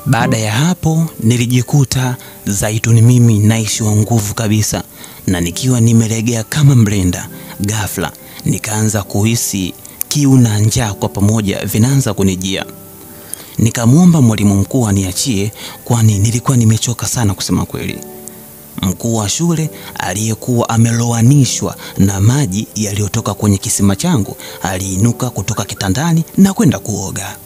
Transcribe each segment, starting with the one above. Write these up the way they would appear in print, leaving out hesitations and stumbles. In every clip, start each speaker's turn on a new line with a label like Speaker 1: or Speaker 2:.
Speaker 1: Baada ya hapo nilijikuta Zaituni mimi naishiwa nguvu kabisa, na nikiwa nimelegea kama mlenda. Ghafla nikaanza kuhisi kiu na njaa kwa pamoja vinaanza kunijia. Nikamwomba mwalimu mkuu aniachie, kwani nilikuwa nimechoka sana kusema kweli. Mkuu wa shule aliyekuwa amelowanishwa na maji yaliyotoka kwenye kisima changu aliinuka kutoka kitandani na kwenda kuoga.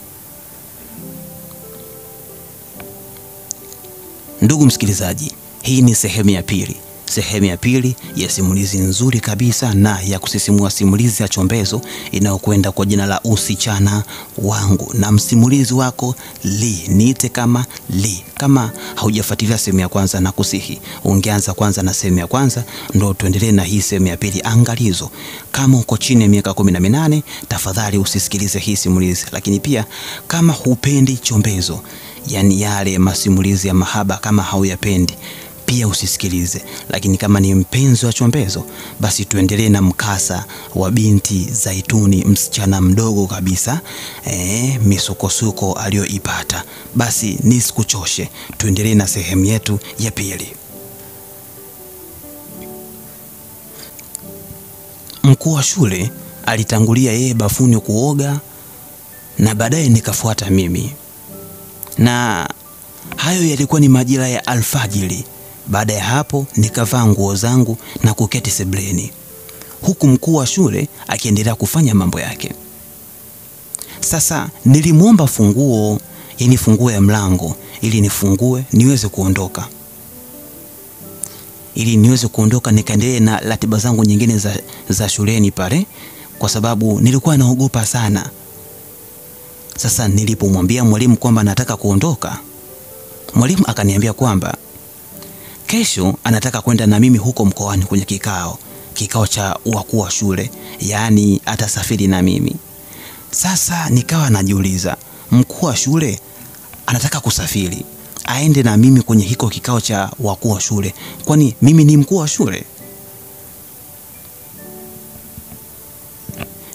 Speaker 1: Ndugu msikilizaji, hii ni sehemu ya pili. Sehemu ya pili ya simulizi nzuri kabisa na ya kusisimua, simulizi ya chombezo inayokwenda kwa jina la Usichana Wangu, na msimulizi wako Lee. Niite kama Lee. Kama haujafuatilia sehemu ya kwanza, na kusihi ungeanza kwanza na sehemu ya kwanza ndio tuendelee na hii sehemu ya pili. Angalizo, kama uko chini ya miaka 18 tafadhali usisikilize hii simulizi. Lakini pia kama hupendi chombezo, yani yale masimulizi ya mahaba, kama hauyapendi pia usisikilize. Lakini kama ni mpenzi wa chombezo, basi tuendelee na mkasa wa binti Zaituni, msichana mdogo kabisa, misukosuko aliyoipata. Basi nisikuchoshe, tuendelee na sehemu yetu ya pili. Mkuu wa shule alitangulia yeye bafuni kuoga, na baadaye nikafuata mimi, na hayo yalikuwa ni majira ya alfajiri. Baada ya hapo nikavaa nguo zangu na kuketi sebuleni, huku mkuu wa shule akiendelea kufanya mambo yake. Sasa nilimwomba funguo, yani funguo ya mlango, ili nifungue niweze kuondoka. Nikaendelee na ratiba zangu nyingine za shuleni pale, kwa sababu nilikuwa naogopa sana. Sasa nilipomwambia mwalimu kwamba nataka kuondoka, mwalimu akaniambia kwamba kesho anataka kwenda na mimi huko mkoani kwenye kikao cha wakuu wa shule, yani atasafiri na mimi. Sasa nikawa najiuliza, mkuu wa shule anataka kusafiri aende na mimi kwenye hiko kikao cha wakuu wa shule, kwani mimi ni mkuu wa shule?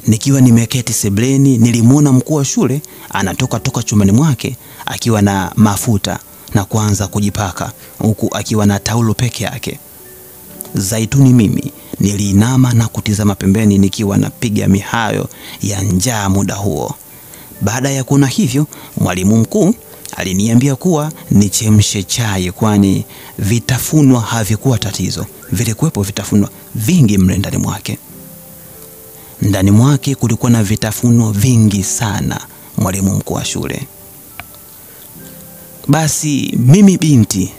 Speaker 1: Nikiwa nimeketi sebuleni, nilimwona mkuu wa shule anatoka chumbani mwake akiwa na mafuta na kuanza kujipaka, huku akiwa na taulo peke yake. Zaituni mimi niliinama na kutizama pembeni, nikiwa napiga mihayo ya njaa muda huo. Baada ya kuona hivyo, mwalimu mkuu aliniambia kuwa nichemshe chai, kwani vitafunwa havikuwa tatizo. Vilikuwepo vitafunwa vingi mle ndani mwake. Ndani mwake kulikuwa na vitafunwa vingi sana, mwalimu mkuu wa shule. Basi mimi binti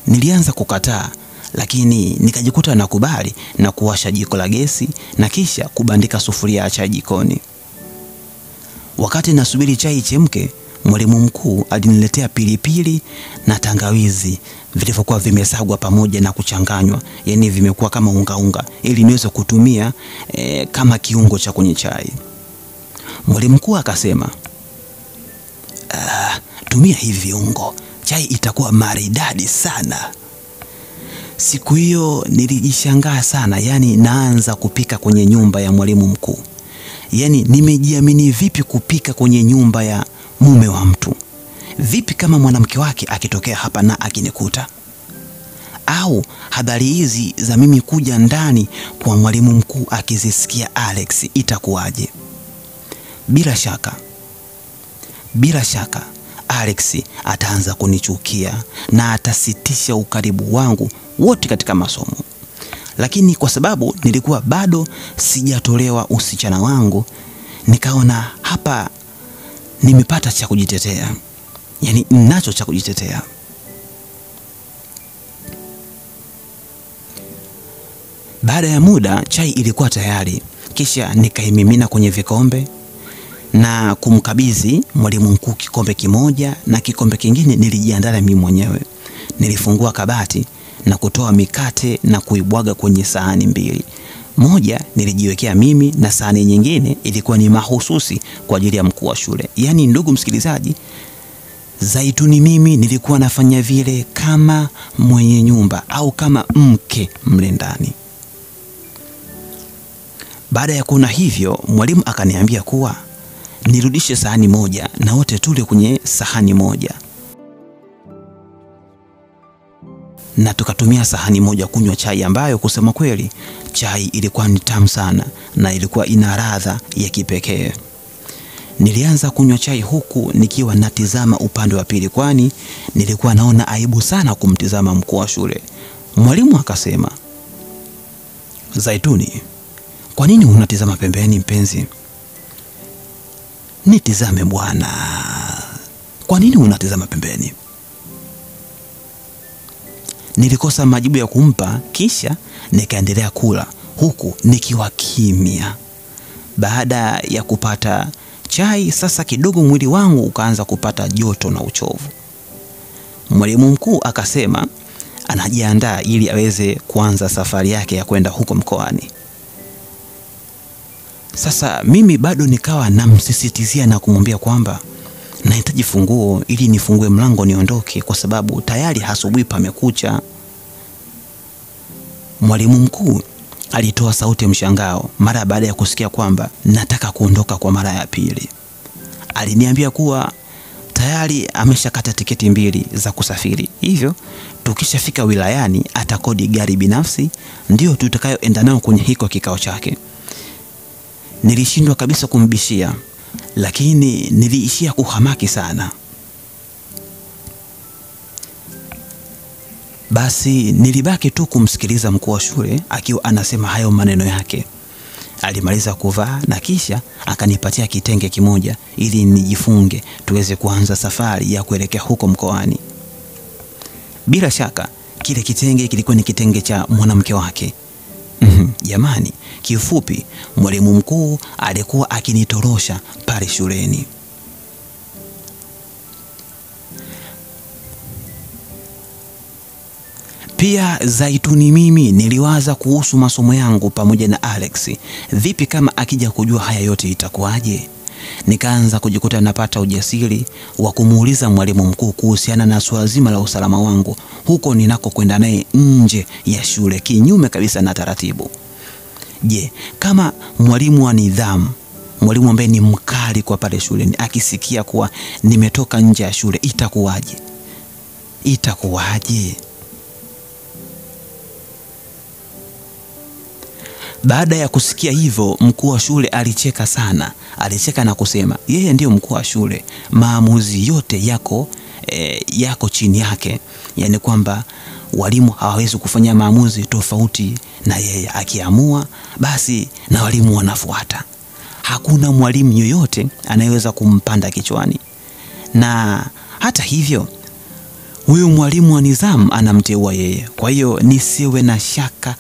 Speaker 1: nilianza kukataa, lakini nikajikuta nakubali na kuwasha jiko la gesi na kisha kubandika sufuria ya chai jikoni. Wakati nasubiri chai ichemke, mwalimu mkuu aliniletea pilipili na tangawizi vilivyokuwa vimesagwa pamoja na kuchanganywa, yani vimekuwa kama unga ili niweze kutumia kama kiungo cha kwenye chai. Mwalimu mkuu akasema, tumia hivi viungo, chai itakuwa maridadi sana. Siku hiyo nilijishangaa sana, yani naanza kupika kwenye nyumba ya mwalimu mkuu. Yani nimejiamini vipi kupika kwenye nyumba ya mume wa mtu? Vipi kama mwanamke wake akitokea hapa na akinikuta? Au habari hizi za mimi kuja ndani kwa mwalimu mkuu akizisikia Alex, itakuwaje? Bila shaka Alex ataanza kunichukia na atasitisha ukaribu wangu wote katika masomo. Lakini kwa sababu nilikuwa bado sijatolewa usichana wangu, nikaona hapa nimepata cha kujitetea, yani ninacho cha kujitetea. Baada ya muda chai ilikuwa tayari, kisha nikaimimina kwenye vikombe na kumkabidhi mwalimu mkuu kikombe kimoja, na kikombe kingine nilijiandaa mimi mwenyewe. Nilifungua kabati na kutoa mikate na kuibwaga kwenye sahani mbili. Moja nilijiwekea mimi na sahani nyingine ilikuwa ni mahususi kwa ajili ya mkuu wa shule. Yani ndugu msikilizaji, Zaituni mimi nilikuwa nafanya vile kama mwenye nyumba au kama mke mle ndani. Baada ya kuona hivyo, mwalimu akaniambia kuwa nirudishe sahani moja na wote tule kwenye sahani moja. Na tukatumia sahani moja kunywa chai ambayo kusema kweli chai ilikuwa ni tamu sana na ilikuwa ina ladha ya kipekee. Nilianza kunywa chai huku nikiwa natizama upande wa pili, kwani nilikuwa naona aibu sana kumtizama mkuu wa shule. Mwalimu akasema, Zaituni, kwa nini unatizama pembeni mpenzi? Nitizame bwana. Kwa nini unatizama pembeni? Nilikosa majibu ya kumpa, kisha nikaendelea kula huku nikiwa kimya. Baada ya kupata chai, sasa kidogo mwili wangu ukaanza kupata joto na uchovu. Mwalimu mkuu akasema anajiandaa ili aweze kuanza safari yake ya kwenda huko mkoani. Sasa mimi bado nikawa namsisitizia na kumwambia kwamba nahitaji funguo ili nifungue mlango niondoke, kwa sababu tayari asubuhi pamekucha. Mwalimu mkuu alitoa sauti ya mshangao mara baada ya kusikia kwamba nataka kuondoka kwa mara ya pili. Aliniambia kuwa tayari ameshakata tiketi 2 za kusafiri, hivyo tukishafika wilayani atakodi gari binafsi ndio tutakayoenda nao kwenye hiko kikao chake. Nilishindwa kabisa kumbishia, lakini niliishia kuhamaki sana. Basi nilibaki tu kumsikiliza mkuu wa shule akiwa anasema hayo maneno yake. Alimaliza kuvaa na kisha akanipatia kitenge kimoja ili nijifunge tuweze kuanza safari ya kuelekea huko mkoani. Bila shaka kile kitenge kilikuwa ni kitenge cha mwanamke wake. Jamani, kifupi mwalimu mkuu alikuwa akinitorosha pale shuleni. Pia Zaituni, mimi niliwaza kuhusu masomo yangu pamoja na Alex. Vipi kama akija kujua haya yote itakuwaje? Nikaanza kujikuta napata ujasiri wa kumuuliza mwalimu mkuu kuhusiana na swala zima la usalama wangu huko ninako kwenda naye nje ya shule, kinyume kabisa na taratibu. Je, kama mwalimu wa nidhamu, mwalimu ambaye ni mkali kwa pale shuleni, akisikia kuwa nimetoka nje ya shule itakuwaje? Itakuwaje? Baada ya kusikia hivyo, mkuu wa shule alicheka sana. Alicheka na kusema yeye ndiyo mkuu wa shule, maamuzi yote yako chini yake. Yaani kwamba walimu hawawezi kufanya maamuzi tofauti na yeye. Akiamua basi na walimu wanafuata. Hakuna mwalimu yoyote anayeweza kumpanda kichwani. Na hata hivyo huyo mwalimu wa nidhamu anamteua yeye. Kwa hiyo nisiwe na shaka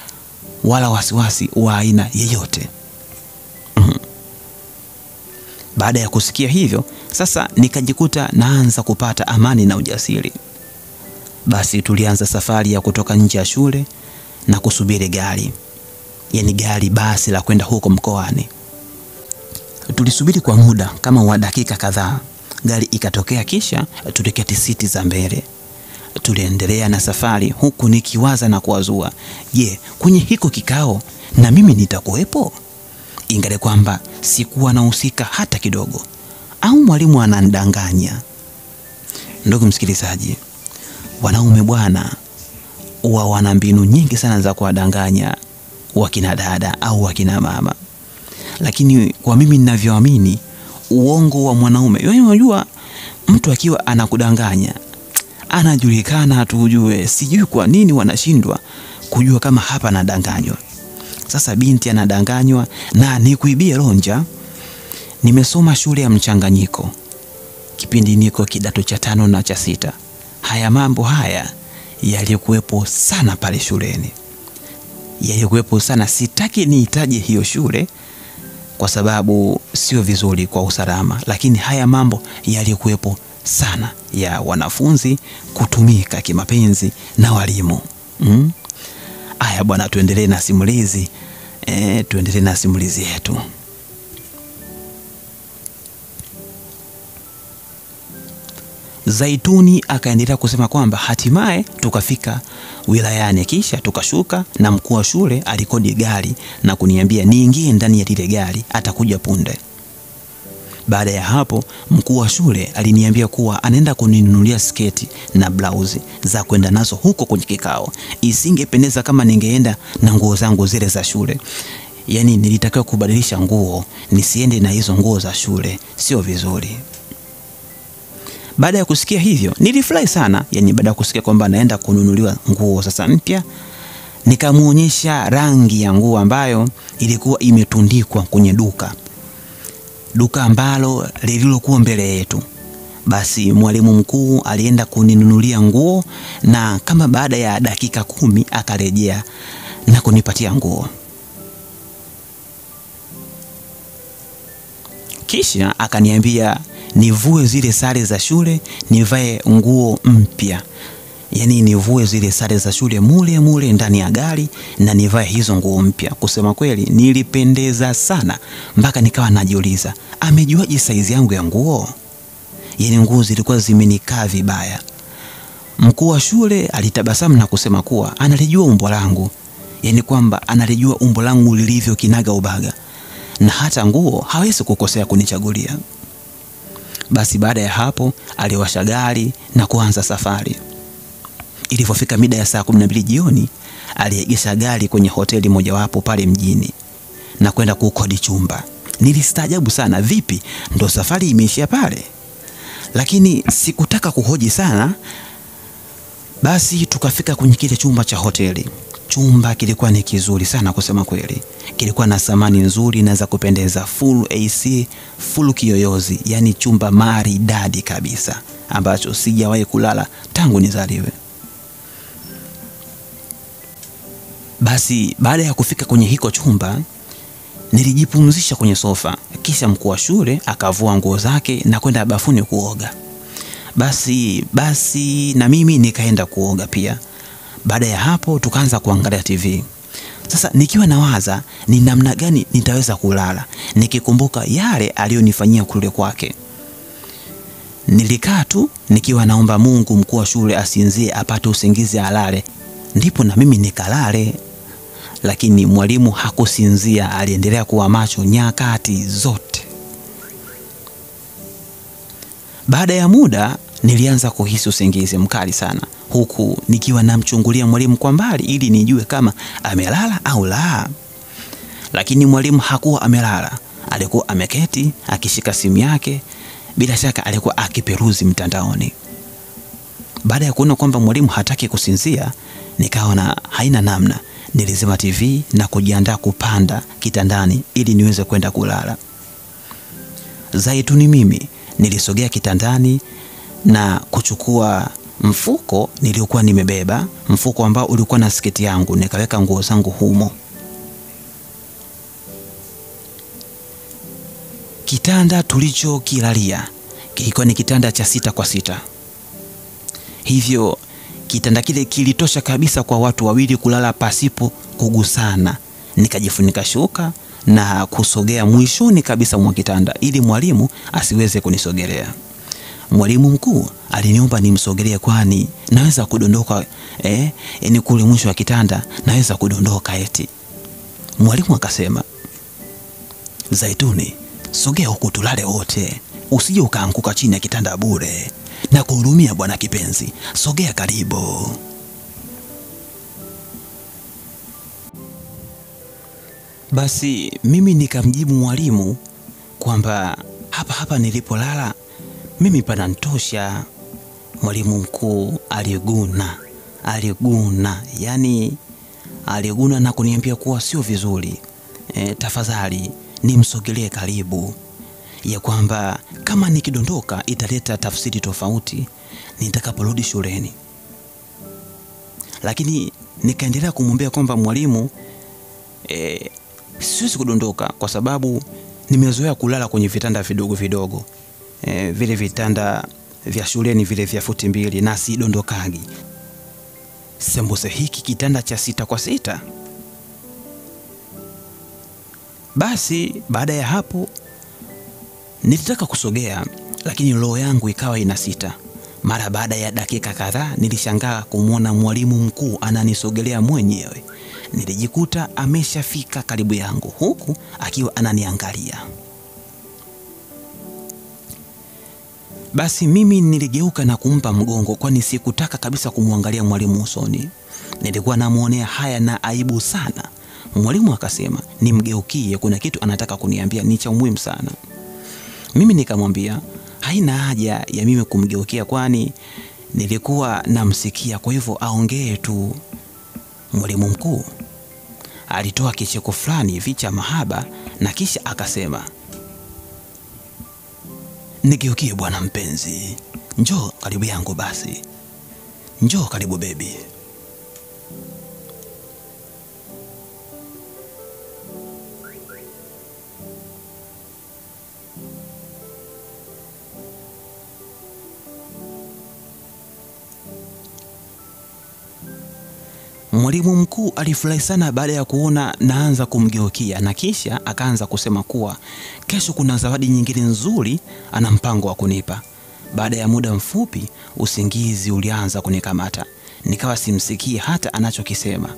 Speaker 1: wala wasiwasi wa aina yeyote. Baada ya kusikia hivyo, sasa nikajikuta naanza kupata amani na ujasiri. Basi tulianza safari ya kutoka nje ya shule na kusubiri gari. Yaani gari basi la kwenda huko mkoani. Tulisubiri kwa muda kama wa dakika kadhaa. Gari ikatokea, kisha tuliketi siti za mbele. Tuliendelea na safari huku nikiwaza na kuwazua, je, kwenye hiko kikao na mimi nitakuwepo? Ingale kwamba sikuwa nahusika hata kidogo, au mwalimu anandanganya? Ndugu msikilizaji, wanaume bwana wana mbinu nyingi sana za kuwadanganya wakina dada au wakina mama. Lakini kwa mimi ninavyoamini, uongo wa mwanaume, wewe unajua mtu akiwa anakudanganya anajulikana tujue. Sijui kwa nini wanashindwa kujua kama hapa anadanganywa. Sasa binti anadanganywa na nikuibie lonja. Nimesoma shule ya mchanganyiko kipindi niko kidato cha 5 na cha 6. Haya mambo haya yalikuwepo sana pale shuleni. Yalikuwepo sana. Sitaki niitaje hiyo shule kwa sababu sio vizuri kwa usalama, lakini haya mambo yalikuwepo sana ya wanafunzi kutumika kimapenzi na walimu. Aya bwana, tuendelee na simulizi. Tuendelee na simulizi yetu. Zaituni akaendelea kusema kwamba hatimaye tukafika wilayani, kisha tukashuka na mkuu wa shule alikodi gari na kuniambia niingie ndani ya lile gari, atakuja punde. Baada ya hapo mkuu wa shule aliniambia kuwa anaenda kuninunulia sketi na blauzi za kwenda nazo huko kwenye kikao. Isingependeza kama ningeenda na nguo zangu zile za shule. Yaani nilitakiwa kubadilisha nguo, nisiende na hizo nguo za shule, sio vizuri. Baada ya kusikia hivyo nilifurahi sana, yani baada ya kusikia kwamba naenda kununuliwa nguo sasa mpya, nikamuonyesha rangi ya nguo ambayo ilikuwa imetundikwa kwenye duka ambalo lililokuwa mbele yetu. Basi mwalimu mkuu alienda kuninunulia nguo, na kama baada ya dakika 10 akarejea na kunipatia nguo. Kisha akaniambia nivue zile sare za shule, nivae nguo mpya. Yaani nivue zile sare za shule mule ndani ya gari na nivae hizo nguo mpya. Kusema kweli nilipendeza sana, mpaka nikawa najiuliza amejuaje size yangu ya nguo? Yaani nguo zilikuwa zimenikaa vibaya. Mkuu wa shule alitabasamu na kusema kuwa analijua umbo langu. Yaani kwamba analijua umbo langu lilivyo kinaga ubaga, na hata nguo hawezi kukosea kunichagulia. Basi baada ya hapo aliwasha gari na kuanza safari. Ilipofika mida ya saa 12 jioni, aliegesha gari kwenye hoteli mojawapo pale mjini na kwenda kukodi chumba. Nilistaajabu sana, vipi ndo safari imeishia pale? Lakini sikutaka kuhoji sana. Basi tukafika kwenye kile chumba cha hoteli. Chumba kilikuwa ni kizuri sana kusema kweli. Kilikuwa na samani nzuri na za kupendeza, full AC, full kiyoyozi, yani chumba maridadi kabisa ambacho sijawahi kulala tangu nizaliwe. Basi baada ya kufika kwenye hiko chumba nilijipumzisha kwenye sofa, kisha mkuu wa shule akavua nguo zake na kwenda bafuni kuoga. Basi na mimi nikaenda kuoga pia. Baada ya hapo tukaanza kuangalia TV. Sasa nikiwa nawaza ni namna gani nitaweza kulala, nikikumbuka yale aliyonifanyia kule kwake. Nilikaa tu nikiwa naomba Mungu mkuu wa shule asinzie apate usingizi alale, ndipo na mimi nikalale. Lakini mwalimu hakusinzia, aliendelea kuwa macho nyakati zote. Baada ya muda nilianza kuhisi usingizi mkali sana, huku nikiwa namchungulia mwalimu kwa mbali ili nijue kama amelala au la. Lakini mwalimu hakuwa amelala, alikuwa ameketi akishika simu yake, bila shaka alikuwa akiperuzi mtandaoni. Baada ya kuona kwamba mwalimu hataki kusinzia, nikaona haina namna, nilizima TV na kujiandaa kupanda kitandani ili niweze kwenda kulala. Zaituni mimi nilisogea kitandani na kuchukua mfuko niliokuwa nimebeba, mfuko ambao ulikuwa na sketi yangu, nikaweka nguo zangu humo. Kitanda tulichokilalia kilikuwa ni kitanda cha 6 kwa 6. Hivyo kitanda kile kilitosha kabisa kwa watu wawili kulala pasipo kugusana. Nikajifunika shuka na kusogea mwishoni kabisa mwa kitanda ili mwalimu asiweze kunisogelea. Mwalimu mkuu aliniomba nimsogelee kwani naweza kudondoka, yani kule mwisho wa kitanda naweza kudondoka eti. Mwalimu akasema, Zaituni, sogea huku tulale wote, usije ukaanguka chini ya kitanda bure. Na kuhurumia bwana kipenzi, sogea karibu. Basi mimi nikamjibu mwalimu kwamba hapa nilipolala mimi panantosha. Mwalimu mkuu aliguna, yani aliguna na kuniambia kuwa sio vizuri. Tafadhali nimsogelee karibu, ya kwamba kama nikidondoka italeta tafsiri tofauti nitakaporudi shuleni. Lakini nikaendelea kumwambia kwamba mwalimu, siwezi kudondoka kwa sababu nimezoea kulala kwenye vitanda vidogo, vile vitanda vya shuleni vile vya futi 2, na si dondokagi. Sembuse hiki kitanda cha 6 kwa 6. Basi baada ya hapo nilitaka kusogea, lakini roho yangu ikawa inasita. Mara baada ya dakika kadhaa nilishangaa kumwona mwalimu mkuu ananisogelea mwenyewe. Nilijikuta ameshafika karibu yangu huku akiwa ananiangalia. Basi mimi niligeuka na kumpa mgongo, kwani sikutaka kabisa kumwangalia mwalimu usoni. Nilikuwa namuonea haya na aibu sana. Mwalimu akasema nimgeukie, kuna kitu anataka kuniambia ni cha muhimu sana. Mimi nikamwambia haina haja ya mimi kumgeukia, kwani nilikuwa namsikia, kwa hivyo aongee tu. Mwalimu mkuu alitoa kicheko fulani hivi cha mahaba na kisha akasema, nigeukie bwana mpenzi, njoo karibu yangu basi, njoo karibu baby. Mwalimu mkuu alifurahi sana baada ya kuona naanza kumgeukia, na kisha akaanza kusema kuwa kesho kuna zawadi nyingine nzuri ana mpango wa kunipa. Baada ya muda mfupi usingizi ulianza kunikamata. Nikawa simsikii hata anachokisema.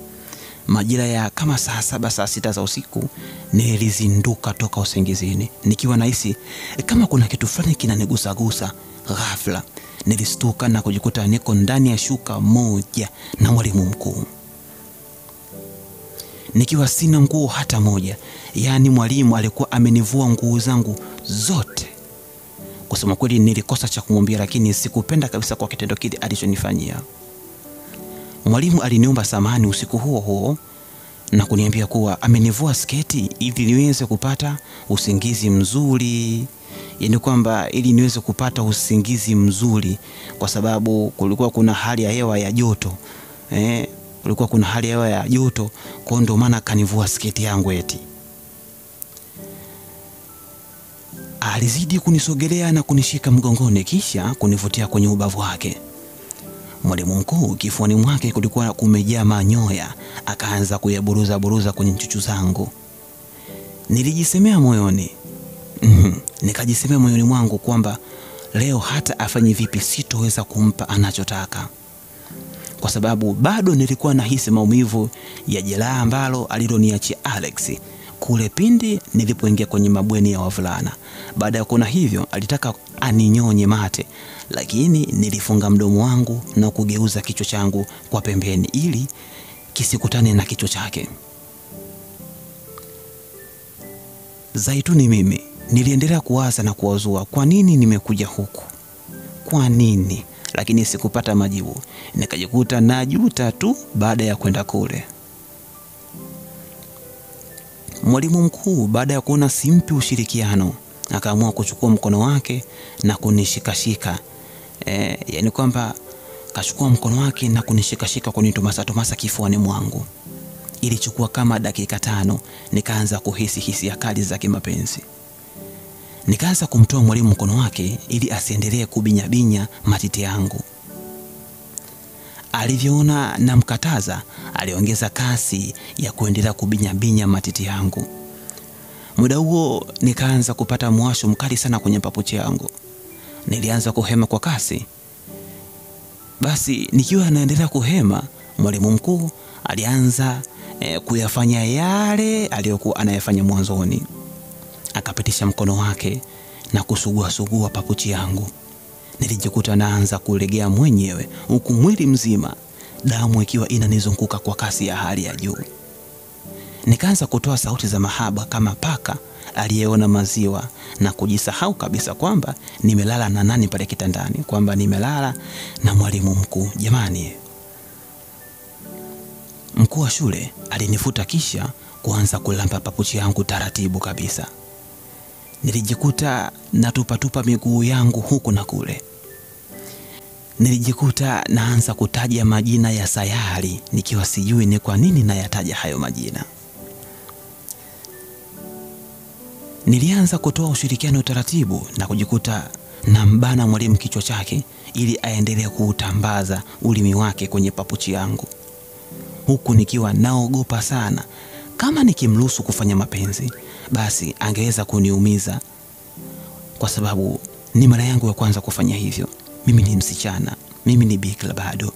Speaker 1: Majira ya kama saa 7 saa 6 za usiku nilizinduka toka usingizini nikiwa nahisi kama kuna kitu fulani kinanigusa. Ghafla nilistuka na kujikuta niko ndani ya shuka moja na mwalimu mkuu, nikiwa sina nguo hata moja. Yaani mwalimu alikuwa amenivua nguo zangu zote. Kusema kweli nilikosa cha kumwambia, lakini sikupenda kabisa kwa kitendo kile alichonifanyia. Mwalimu aliniomba samahani usiku huo na kuniambia kuwa amenivua sketi ili niweze kupata usingizi mzuri. Yaani kwamba ili niweze kupata usingizi mzuri, kwa sababu kulikuwa kuna hali ya hewa ya joto. Kulikuwa kuna hali ya hewa ya joto, kwa ndo maana kanivua sketi yangu eti. Alizidi kunisogelea na kunishika mgongoni kisha kunivutia kwenye ubavu wake. Mwalimu mkuu kifuani mwake kulikuwa kumejaa manyoya, akaanza kuyaburuza kwenye chuchu zangu. Nilijisemea moyoni. Nikajisemea moyoni mwangu kwamba leo hata afanye vipi sitoweza kumpa anachotaka, kwa sababu bado nilikuwa nahisi maumivu ya jeraha ambalo aliloniachia Alex kule pindi nilipoingia kwenye mabweni ya wavulana. Baada ya kuona hivyo alitaka aninyonye mate, lakini nilifunga mdomo wangu na kugeuza kichwa changu kwa pembeni ili kisikutane na kichwa chake. Zaituni mimi niliendelea kuwaza na kuwazua kwa nini nimekuja huku, kwa nini, lakini sikupata majibu. Nikajikuta najuta tu baada ya kwenda kule. Mwalimu mkuu baada ya kuona simpi ushirikiano akaamua kuchukua mkono wake na kunishikashika. Yaani kwamba kachukua mkono wake na kunishikashika kunitomasa kifuani mwangu. Ilichukua kama dakika 5 nikaanza kuhisi hisia kali za kimapenzi. Nikaanza kumtoa mwalimu mkono wake ili asiendelee kubinya matiti yangu. Alivyoona na mkataza, aliongeza kasi ya kuendelea kubinya matiti yangu. Muda huo nikaanza kupata mwasho mkali sana kwenye papuchi yangu. Nilianza kuhema kwa kasi. Basi nikiwa naendelea kuhema, mwalimu mkuu alianza kuyafanya yale aliyokuwa anayafanya mwanzoni. Akapitisha mkono wake na kusugua papuchi yangu. Nilijikuta naanza kulegea mwenyewe huku mwili mzima damu ikiwa inanizunguka kwa kasi ya hali ya juu. Nikaanza kutoa sauti za mahaba kama paka aliyeona maziwa na kujisahau kabisa kwamba nimelala na nani pale kitandani, kwamba nimelala na mwalimu mkuu. Jamani, mkuu wa shule alinifuta kisha kuanza kulamba papuchi yangu taratibu kabisa. Nilijikuta natupa miguu yangu huku na kule. Nilijikuta naanza kutaja majina ya sayari nikiwa sijui ni kwa nini nayataja hayo majina. Nilianza kutoa ushirikiano taratibu na kujikuta na mbana mwalimu kichwa chake ili aendelee kuutambaza ulimi wake kwenye papuchi yangu. Huku nikiwa naogopa sana kama nikimruhusu kufanya mapenzi basi angeweza kuniumiza, kwa sababu ni mara yangu ya kwanza kufanya hivyo. mimi ni msichana, mimi ni bikira bado.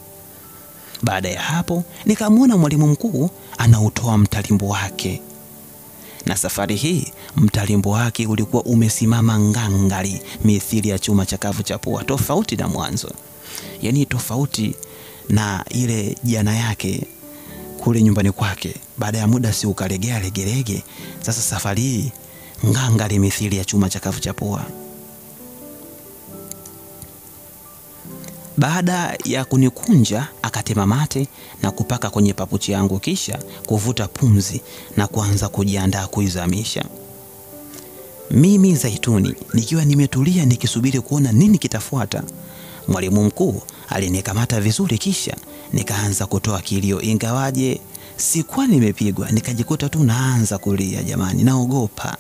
Speaker 1: Baada ya hapo nikamwona mwalimu mkuu anautoa mtalimbo wake, na safari hii mtalimbo wake ulikuwa umesimama ngangari mithili ya chuma chakavu cha pua, tofauti na mwanzo. Yaani tofauti na ile jana yake kule nyumbani kwake. Baada ya muda si ukalegea legelege, sasa safari hii ngangari mithili ya chuma chakavu cha pua. Baada ya kunikunja akatema mate na kupaka kwenye papuchi yangu, kisha kuvuta pumzi na kuanza kujiandaa kuizamisha. Mimi Zaituni nikiwa nimetulia nikisubiri kuona nini kitafuata. Mwalimu mkuu alinikamata vizuri, kisha nikaanza kutoa kilio, ingawaje sikuwa nimepigwa. Nikajikuta tu naanza kulia, jamani, naogopa.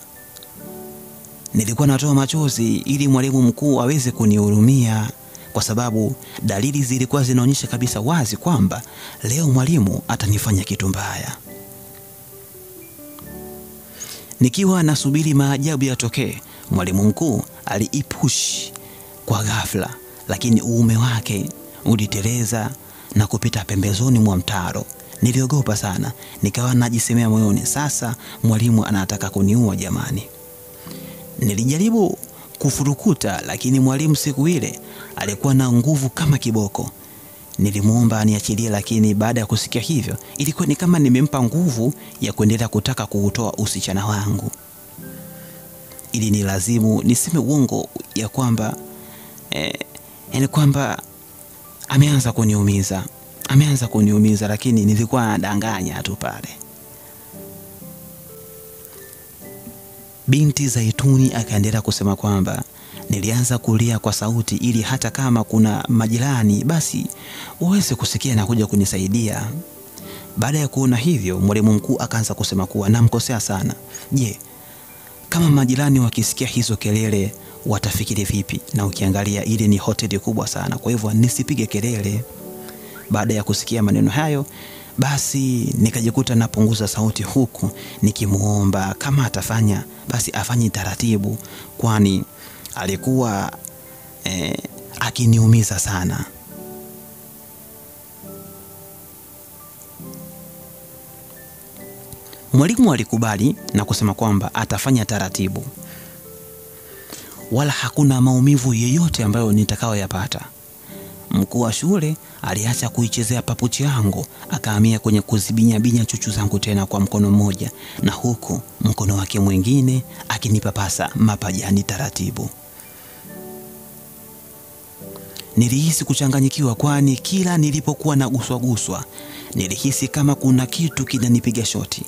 Speaker 1: Nilikuwa natoa machozi ili mwalimu mkuu aweze kunihurumia, kwa sababu dalili zilikuwa zinaonyesha kabisa wazi kwamba leo mwalimu atanifanya kitu mbaya. Nikiwa nasubiri maajabu yatokee, mwalimu mkuu aliipush kwa ghafla, lakini uume wake uliteleza na kupita pembezoni mwa mtaro. Niliogopa sana, nikawa najisemea moyoni, sasa mwalimu anataka kuniua jamani. Nilijaribu kufurukuta, lakini mwalimu siku ile alikuwa na nguvu kama kiboko. Nilimuomba aniachilie, lakini baada ya kusikia hivyo ilikuwa ni kama nimempa nguvu ya kuendelea kutaka kuutoa usichana wangu. Ili ni lazimu niseme uongo ya kwamba kwamba ameanza kuniumiza, lakini nilikuwa nadanganya tu pale. Binti Zaituni akaendelea kusema kwamba nilianza kulia kwa sauti ili hata kama kuna majirani basi waweze kusikia na kuja kunisaidia. Baada ya kuona hivyo, mwalimu mkuu akaanza kusema kuwa namkosea sana. Je, kama majirani wakisikia hizo kelele watafikiri vipi? Na ukiangalia ile ni hoteli kubwa sana, kwa hivyo nisipige kelele. Baada ya kusikia maneno hayo, basi nikajikuta napunguza sauti, huku nikimuomba kama atafanya basi afanye taratibu, kwani alikuwa akiniumiza sana. Mwalimu alikubali na kusema kwamba atafanya taratibu, wala hakuna maumivu yoyote ambayo nitakayoyapata. Mkuu wa shule aliacha kuichezea papuchi yangu, akahamia kwenye kuzibinya chuchu zangu tena kwa mkono mmoja, na huku mkono wake mwingine akinipapasa mapajani taratibu. Nilihisi kuchanganyikiwa, kwani kila nilipokuwa naguswa nilihisi kama kuna kitu kinanipiga shoti.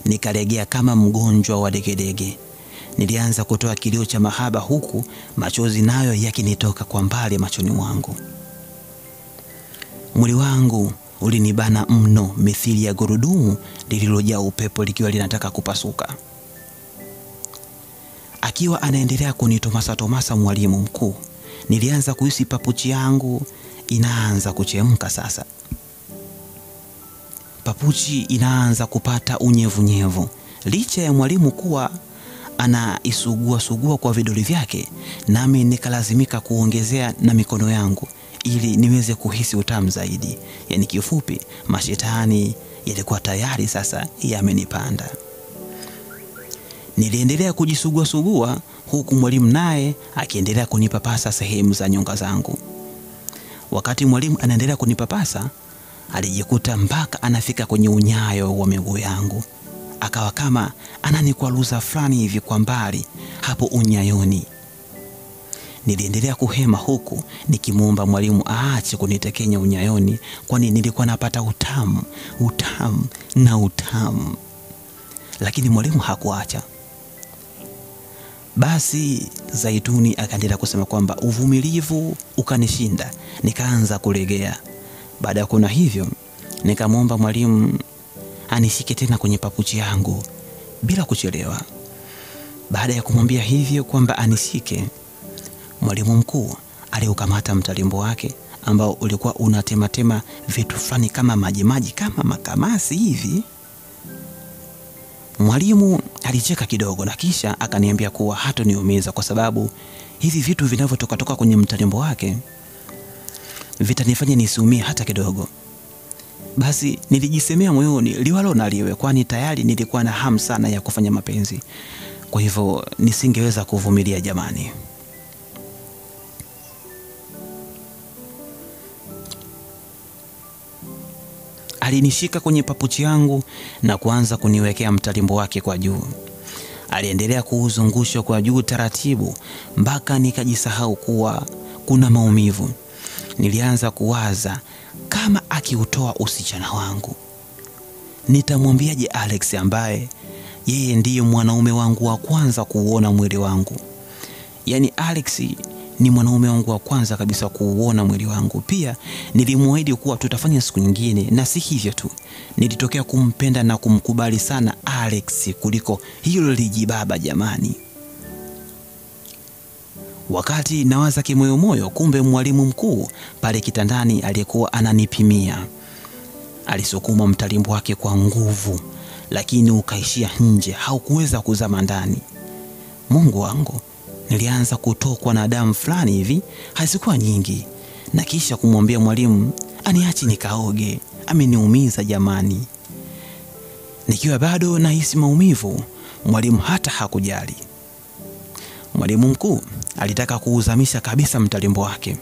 Speaker 1: Nikalegea kama mgonjwa wa degedege. Nilianza kutoa kilio cha mahaba, huku machozi nayo yakinitoka kwa mbali machoni mwangu. Mwili wangu ulinibana mno mithili ya gurudumu lililojaa upepo likiwa linataka kupasuka. Akiwa anaendelea kunitomasa mwalimu mkuu, nilianza kuhisi papuchi yangu inaanza kuchemka sasa. Papuchi inaanza kupata unyevunyevu. Licha ya mwalimu kuwa anaisugua kwa vidole vyake, nami nikalazimika kuongezea na mikono yangu ili niweze kuhisi utamu zaidi. Yaani kifupi, mashetani yalikuwa tayari sasa yamenipanda. Niliendelea kujisugua huku mwalimu naye akiendelea kunipapasa sehemu za nyonga zangu. Wakati mwalimu anaendelea kunipapasa, alijikuta mpaka anafika kwenye unyayo wa miguu yangu. Akawa kama ananikwaruza fulani hivi kwa mbali hapo unyayoni. Niliendelea kuhema huku nikimuomba mwalimu aache kunitekenya unyayoni, kwani nilikuwa napata utamu. Lakini mwalimu hakuacha. Basi Zaituni akaendelea kusema kwamba uvumilivu ukanishinda, nikaanza kulegea. Baada ya kuona hivyo, nikamuomba mwalimu anishike tena kwenye papuchi yangu bila kuchelewa. Baada ya kumwambia hivyo kwamba anishike, mwalimu mkuu aliukamata mtalimbo wake ambao ulikuwa unatematema vitu fulani kama maji kama makamasi hivi. Mwalimu alicheka kidogo na kisha akaniambia kuwa hatoniumiza, kwa sababu hivi vitu vinavyotoka kwenye mtalimbo wake vitanifanya nisiumie hata kidogo. Basi nilijisemea moyoni liwalo na liwe, kwani tayari nilikuwa na hamu sana ya kufanya mapenzi. Kwa hivyo nisingeweza kuvumilia jamani. Alinishika kwenye papuchi yangu na kuanza kuniwekea mtalimbo wake kwa juu. Aliendelea kuuzungusha kwa juu taratibu mpaka nikajisahau kuwa kuna maumivu. Nilianza kuwaza kama akiutoa usichana wangu, nitamwambiaje Alex ambaye yeye ndiye mwanaume wangu wa kwanza kuuona mwili wangu. Yaani Alex ni mwanaume wangu wa kwanza kabisa kuuona mwili wangu. Pia nilimwahidi kuwa tutafanya siku nyingine, na si hivyo tu, nilitokea kumpenda na kumkubali sana Alex kuliko hilo lijibaba jamani. Wakati nawaza kimoyomoyo, kumbe mwalimu mkuu pale kitandani aliyekuwa ananipimia alisukuma mtalimbo wake kwa nguvu, lakini ukaishia nje, haukuweza kuzama ndani. Mungu wangu, nilianza kutokwa na damu fulani hivi, hazikuwa nyingi, na kisha kumwambia mwalimu aniache nikaoge, ameniumiza jamani. Nikiwa bado nahisi maumivu, mwalimu hata hakujali. Mwalimu mkuu alitaka kuuzamisha kabisa mtalimbo wake.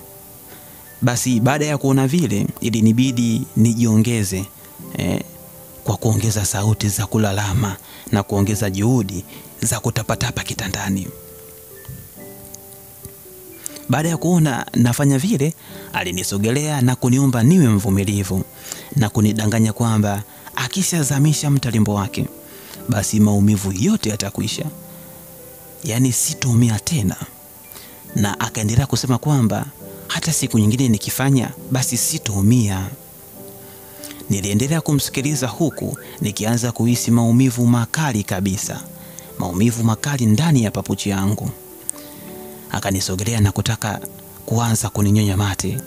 Speaker 1: Basi baada ya kuona vile, ilinibidi nijiongeze kwa kuongeza sauti za kulalama na kuongeza juhudi za kutapatapa kitandani. Baada ya kuona nafanya vile, alinisogelea na kuniomba niwe mvumilivu na kunidanganya kwamba akishazamisha mtalimbo wake basi maumivu yote yatakwisha, yaani sitoumia tena. Na akaendelea kusema kwamba hata siku nyingine nikifanya basi sitoumia. Niliendelea kumsikiliza huku nikianza kuhisi maumivu makali kabisa, maumivu makali ndani ya papuchi yangu. Akanisogelea na kutaka kuanza kuninyonya mate,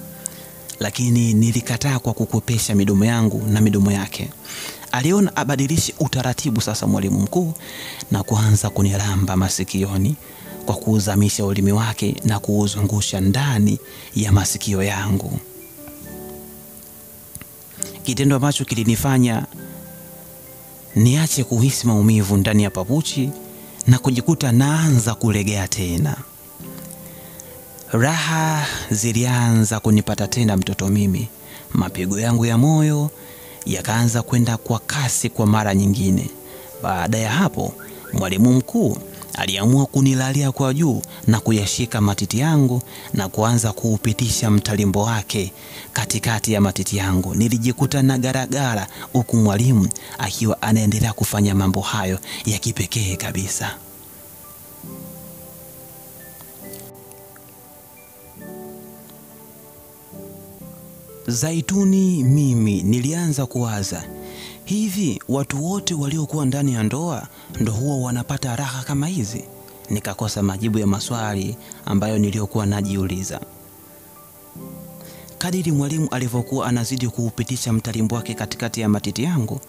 Speaker 1: lakini nilikataa kwa kukopesha midomo yangu na midomo yake. Aliona abadilishe utaratibu sasa mwalimu mkuu na kuanza kunilamba masikioni kwa kuuzamisha ulimi wake na kuuzungusha ndani ya masikio yangu, kitendo ambacho kilinifanya niache kuhisi maumivu ndani ya papuchi na kujikuta naanza kulegea tena. Raha zilianza kunipata tena mtoto mimi. Mapigo yangu ya moyo yakaanza kwenda kwa kasi kwa mara nyingine. Baada ya hapo, mwalimu mkuu aliamua kunilalia kwa juu na kuyashika matiti yangu na kuanza kuupitisha mtalimbo wake katikati ya matiti yangu. Nilijikuta na garagara huku mwalimu akiwa anaendelea kufanya mambo hayo ya kipekee kabisa. Zaituni mimi nilianza kuwaza, hivi watu wote waliokuwa ndani ya ndoa ndo huwa wanapata raha kama hizi? Nikakosa majibu ya maswali ambayo niliokuwa najiuliza. Kadiri mwalimu alivyokuwa anazidi kuupitisha mtalimbo wake katikati ya matiti yangu,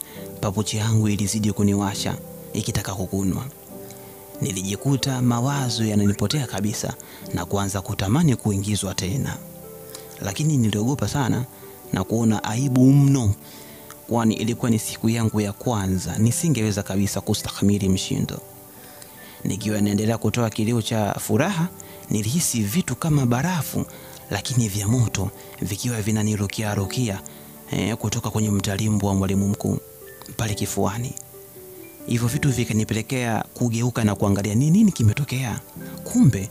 Speaker 1: papuchi yangu ilizidi kuniwasha ikitaka kukunwa. Nilijikuta mawazo yananipotea kabisa na kuanza kutamani kuingizwa tena. Lakini niliogopa sana na kuona aibu mno, kwani ilikuwa ni siku yangu ya kwanza, nisingeweza kabisa kustahimili mshindo. Nikiwa naendelea kutoa kilio cha furaha, nilihisi vitu kama barafu lakini vya moto vikiwa vinanirukia kutoka kwenye mtalimbo wa mwalimu mkuu pale kifuani. Hivyo vitu vikanipelekea kugeuka na kuangalia nini kimetokea. Kumbe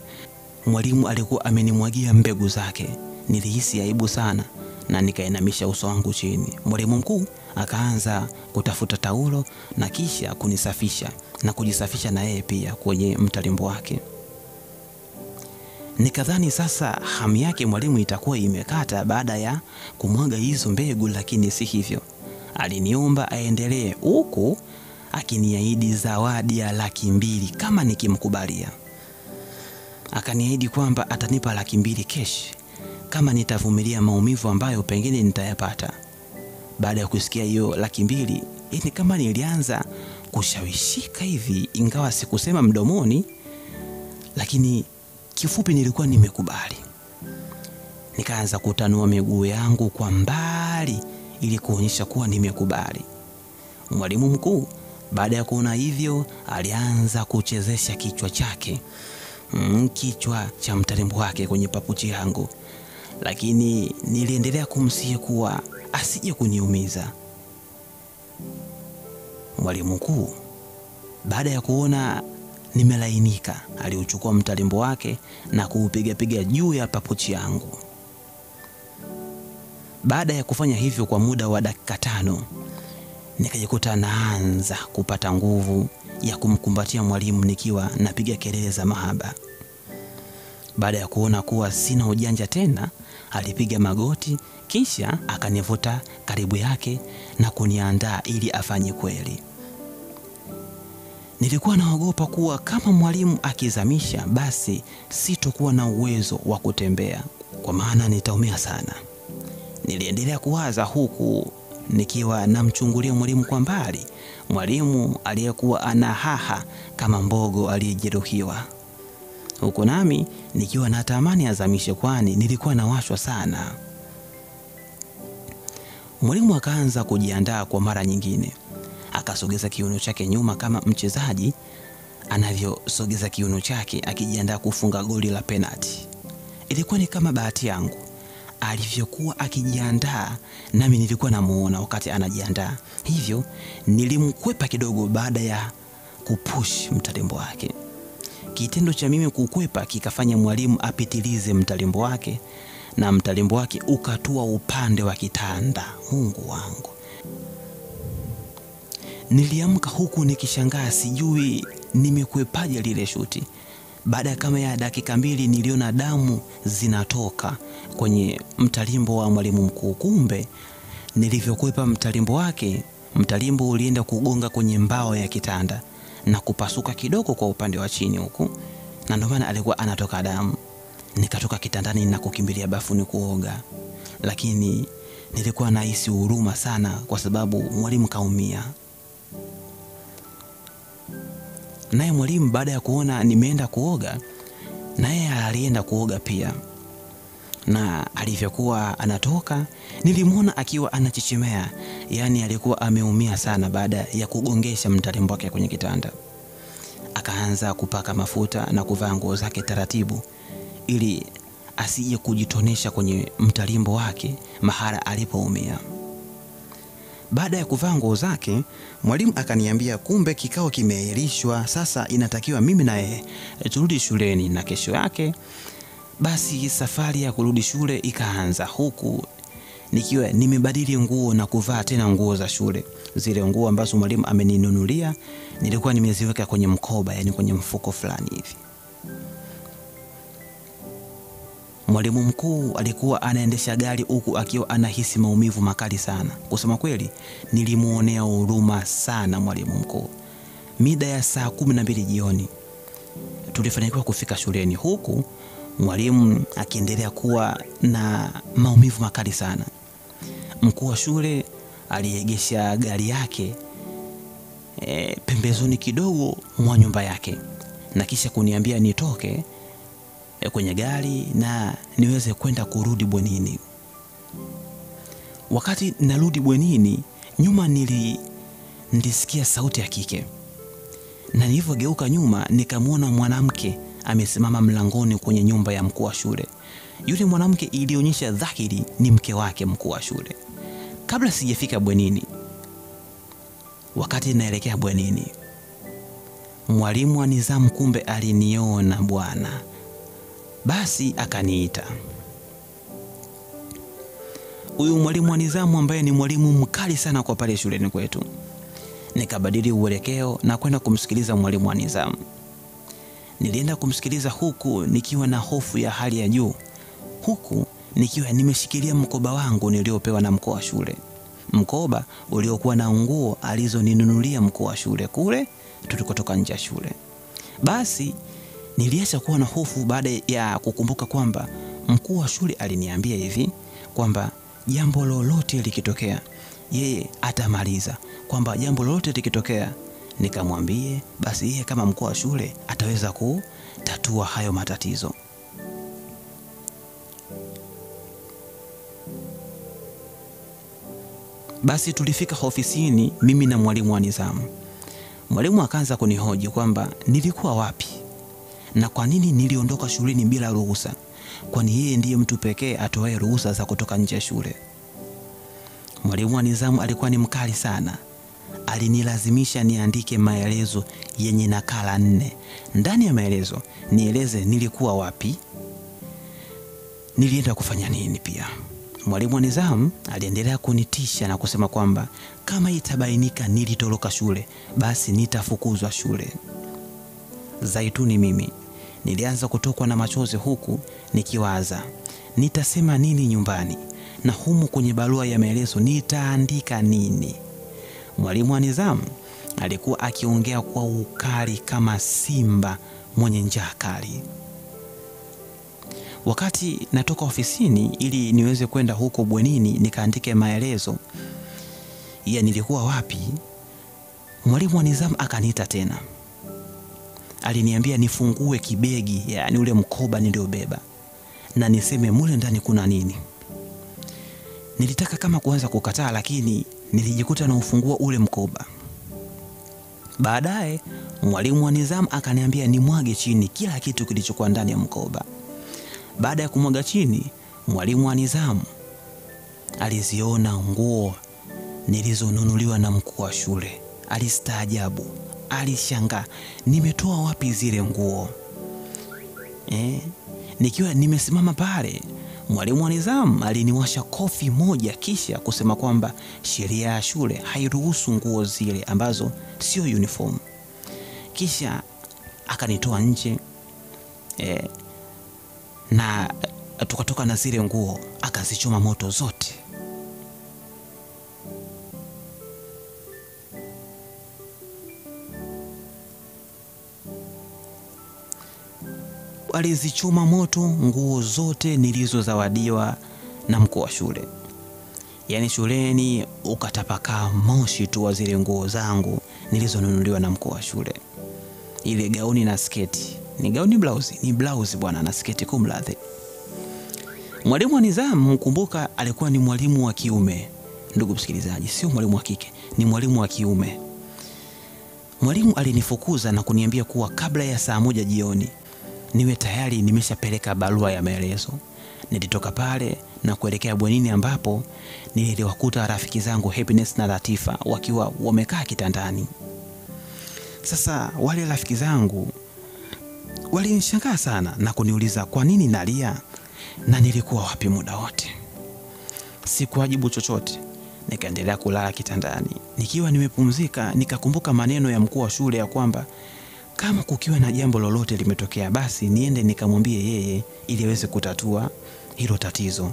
Speaker 1: mwalimu alikuwa amenimwagia mbegu zake. Nilihisi aibu sana na nikainamisha uso wangu chini. Mwalimu mkuu akaanza kutafuta taulo na kisha kunisafisha na kujisafisha na yeye pia kwenye mtalimbo wake. Nikadhani sasa hamu yake mwalimu itakuwa imekata baada ya kumwaga hizo mbegu, lakini si hivyo. Aliniomba aendelee huku akiniahidi zawadi ya 200,000 kama nikimkubalia. Akaniahidi kwamba atanipa 200,000 cash kama nitavumilia maumivu ambayo pengine nitayapata. Baada ya kusikia hiyo 200,000, ni kama nilianza kushawishika hivi, ingawa sikusema mdomoni, lakini kifupi nilikuwa nimekubali. Nikaanza kutanua miguu yangu kwa mbali ili kuonyesha kuwa nimekubali. Mwalimu mkuu baada ya kuona hivyo alianza kuchezesha kichwa chake, kichwa cha mtalimbo wake kwenye papuchi yangu, lakini niliendelea kumsihi kuwa asije kuniumiza. Mwalimu mkuu baada ya kuona nimelainika aliuchukua mtalimbo wake na kuupiga juu ya papuchi yangu. Baada ya kufanya hivyo kwa muda wa dakika 5, nikajikuta naanza kupata nguvu ya kumkumbatia mwalimu nikiwa napiga kelele za mahaba. Baada ya kuona kuwa sina ujanja tena, alipiga magoti kisha akanivuta karibu yake na kuniandaa ili afanye kweli. Nilikuwa naogopa kuwa kama mwalimu akizamisha basi sitokuwa na uwezo wa kutembea, kwa maana nitaumia sana. Niliendelea kuwaza huku nikiwa namchungulia mwalimu kwa mbali, mwalimu aliyekuwa ana haha kama mbogo aliyejeruhiwa. Huko nami nikiwa natamani azamishe kwani nilikuwa nawashwa sana. Mwalimu akaanza kujiandaa kwa mara nyingine. Akasogeza kiuno chake nyuma kama mchezaji anavyosogeza kiuno chake akijiandaa kufunga goli la penalti. Ilikuwa ni kama bahati yangu. Alivyokuwa akijiandaa nami nilikuwa namuona wakati anajiandaa. Hivyo nilimkwepa kidogo baada ya kupush mtalimbo wake. Kitendo cha mimi kukwepa kikafanya mwalimu apitilize mtalimbo wake na mtalimbo wake ukatua upande wa kitanda. Mungu wangu. Niliamka huku nikishangaa sijui nimekwepaje lile shuti. Baada kama ya dakika 2 niliona damu zinatoka kwenye mtalimbo wa mwalimu mkuu. Kumbe nilivyokwepa mtalimbo wake, mtalimbo ulienda kugonga kwenye mbao ya kitanda na kupasuka kidogo kwa upande wa chini huku, na ndio maana alikuwa anatoka damu. Nikatoka kitandani na kukimbilia bafuni kuoga, lakini nilikuwa nahisi huruma sana kwa sababu mwalimu kaumia. Naye mwalimu baada ya kuona nimeenda kuoga, naye alienda kuoga pia. Na alivyokuwa anatoka, nilimuona akiwa anachichimea, yani alikuwa ameumia sana baada ya kugongesha mtalimbo wake kwenye kitanda. Akaanza kupaka mafuta na kuvaa nguo zake taratibu ili asije kujitonesha kwenye mtalimbo wake mahali alipoumia. Baada ya kuvaa nguo zake, mwalimu akaniambia kumbe kikao kimeahirishwa, sasa inatakiwa mimi na yeye turudi shuleni. Na kesho yake basi safari ya kurudi shule ikaanza, huku nikiwa nimebadili nguo na kuvaa tena nguo za shule. Zile nguo ambazo mwalimu ameninunulia nilikuwa nimeziweka kwenye mkoba, yani kwenye mfuko fulani hivi. Mwalimu mkuu alikuwa anaendesha gari huku akiwa anahisi maumivu makali sana. Kusema kweli nilimuonea huruma sana mwalimu mkuu. Mida ya saa 12 jioni tulifanikiwa kufika shuleni, huku mwalimu akiendelea kuwa na maumivu makali sana. Mkuu wa shule aliegesha gari yake pembezoni kidogo mwa nyumba yake na kisha kuniambia nitoke kwenye gari na niweze kwenda kurudi bwenini. Wakati narudi bwenini, nyuma nilisikia sauti ya kike. Na nilivyogeuka nyuma nikamwona mwanamke amesimama mlangoni kwenye nyumba ya mkuu wa shule. Yule mwanamke ilionyesha dhahiri ni mke wake mkuu wa shule. Kabla sijafika bwenini, wakati naelekea bwenini, mwalimu wa nizamu kumbe aliniona bwana. Basi akaniita. Huyu mwalimu wa nizamu ambaye ni mwalimu mkali sana kwa pale shuleni kwetu. Nikabadili uelekeo na kwenda kumsikiliza mwalimu wa nizamu. Nilienda kumsikiliza huku nikiwa na hofu ya hali ya juu, huku nikiwa nimeshikilia mkoba wangu niliopewa na mkuu wa shule. Mkoba uliokuwa na nguo alizoninunulia mkuu wa shule kule tulikotoka nje ya shule. Basi niliacha kuwa na hofu baada ya kukumbuka kwamba mkuu wa shule aliniambia hivi kwamba jambo lolote likitokea yeye atamaliza, kwamba jambo lolote likitokea nikamwambie basi yeye kama mkuu wa shule ataweza kutatua hayo matatizo. Basi tulifika ofisini mimi na mwalimu wa nidhamu. Mwalimu akaanza kunihoji kwamba nilikuwa wapi na kwa nini niliondoka shuleni bila ruhusa, kwani yeye ndiye mtu pekee atoaye ruhusa za kutoka nje ya shule. Mwalimu wa nidhamu alikuwa ni mkali sana. Alinilazimisha niandike maelezo yenye nakala 4. Ndani ya maelezo nieleze nilikuwa wapi, nilienda kufanya nini pia. Mwalimu wa nidhamu aliendelea kunitisha na kusema kwamba kama itabainika nilitoroka shule, basi nitafukuzwa shule. Zaituni mimi nilianza kutokwa na machozi huku nikiwaza nitasema nini nyumbani, na humu kwenye barua ya maelezo nitaandika nini. Mwalimu wa nidhamu alikuwa akiongea kwa ukali kama simba mwenye njaa kali. Wakati natoka ofisini ili niweze kwenda huko bwenini nikaandike maelezo ya nilikuwa wapi, mwalimu wa nidhamu akaniita tena. Aliniambia nifungue kibegi, yani ule mkoba niliobeba, na niseme mule ndani kuna nini. Nilitaka kama kuanza kukataa, lakini nilijikuta na ufungua ule mkoba. Baadaye mwalimu wa nidhamu akaniambia nimwage chini kila kitu kilichokuwa ndani ya mkoba. Baada ya kumwaga chini, mwalimu wa nidhamu aliziona nguo nilizonunuliwa na mkuu wa shule. Alistaajabu, alishangaa nimetoa wapi zile nguo. Nikiwa nimesimama pale, mwalimu wa nidhamu aliniwasha kofi moja kisha kusema kwamba sheria ya shule hairuhusu nguo zile ambazo sio uniform. Kisha akanitoa nje na tukatoka na zile nguo akazichoma moto zote. Alizichoma moto nguo zote nilizozawadiwa na mkuu wa shule. Yani shuleni ukatapakaa moshi tu wa zile nguo zangu nilizonunuliwa na mkuu wa shule. Ile gauni na sketi, ni gauni blouse, ni blouse bwana na sketi kumladhi. Mwalimu wa nidhamu, kumbuka, alikuwa ni mwalimu wa kiume. Ndugu msikilizaji, sio mwalimu wa kike, ni mwalimu wa kiume. Mwalimu alinifukuza na kuniambia kuwa kabla ya saa 1 jioni niwe tayari nimeshapeleka barua ya maelezo. Nilitoka pale na kuelekea bwenini ambapo niliwakuta rafiki zangu Happiness na Latifa wakiwa wamekaa kitandani. Sasa wale rafiki zangu walinishangaa sana na kuniuliza kwa nini nalia na nilikuwa wapi muda wote. Sikuwajibu chochote. Nikaendelea kulala kitandani. Nikiwa nimepumzika nikakumbuka maneno ya mkuu wa shule ya kwamba kama kukiwa na jambo lolote limetokea basi niende nikamwambie yeye ili aweze kutatua hilo tatizo.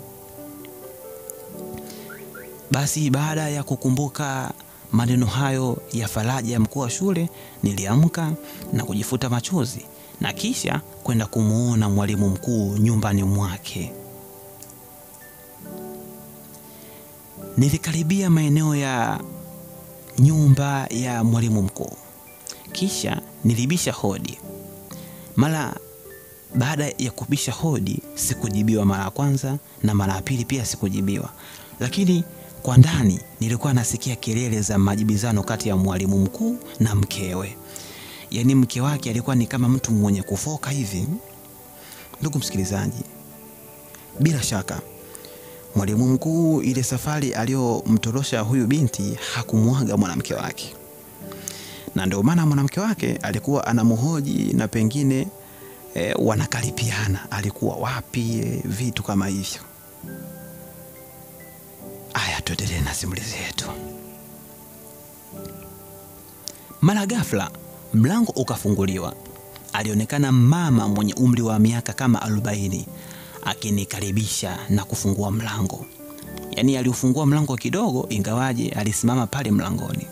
Speaker 1: Basi baada ya kukumbuka maneno hayo ya faraja ya mkuu wa shule, niliamka na kujifuta machozi na kisha kwenda kumuona mwalimu mkuu nyumbani mwake. Nilikaribia maeneo ya nyumba ya mwalimu mkuu. Kisha nilibisha hodi. Mara baada ya kubisha hodi sikujibiwa mara ya kwanza na mara ya pili pia sikujibiwa. Lakini kwa ndani nilikuwa nasikia kelele za majibizano kati ya mwalimu mkuu na mkewe. Yani mke wake alikuwa ni kama mtu mwenye kufoka hivi. Ndugu msikilizaji, bila shaka mwalimu mkuu ile safari aliyomtorosha huyu binti hakumwaga mwanamke wake. Na ndio maana mwanamke wake alikuwa anamhoji na pengine wanakaripiana alikuwa wapi, vitu kama hivyo. Aya, tuendelee na simulizi yetu. Mara ghafla mlango ukafunguliwa. Alionekana mama mwenye umri wa miaka kama 40 akinikaribisha na kufungua mlango. Yani aliufungua mlango kidogo ingawaje alisimama pale mlangoni.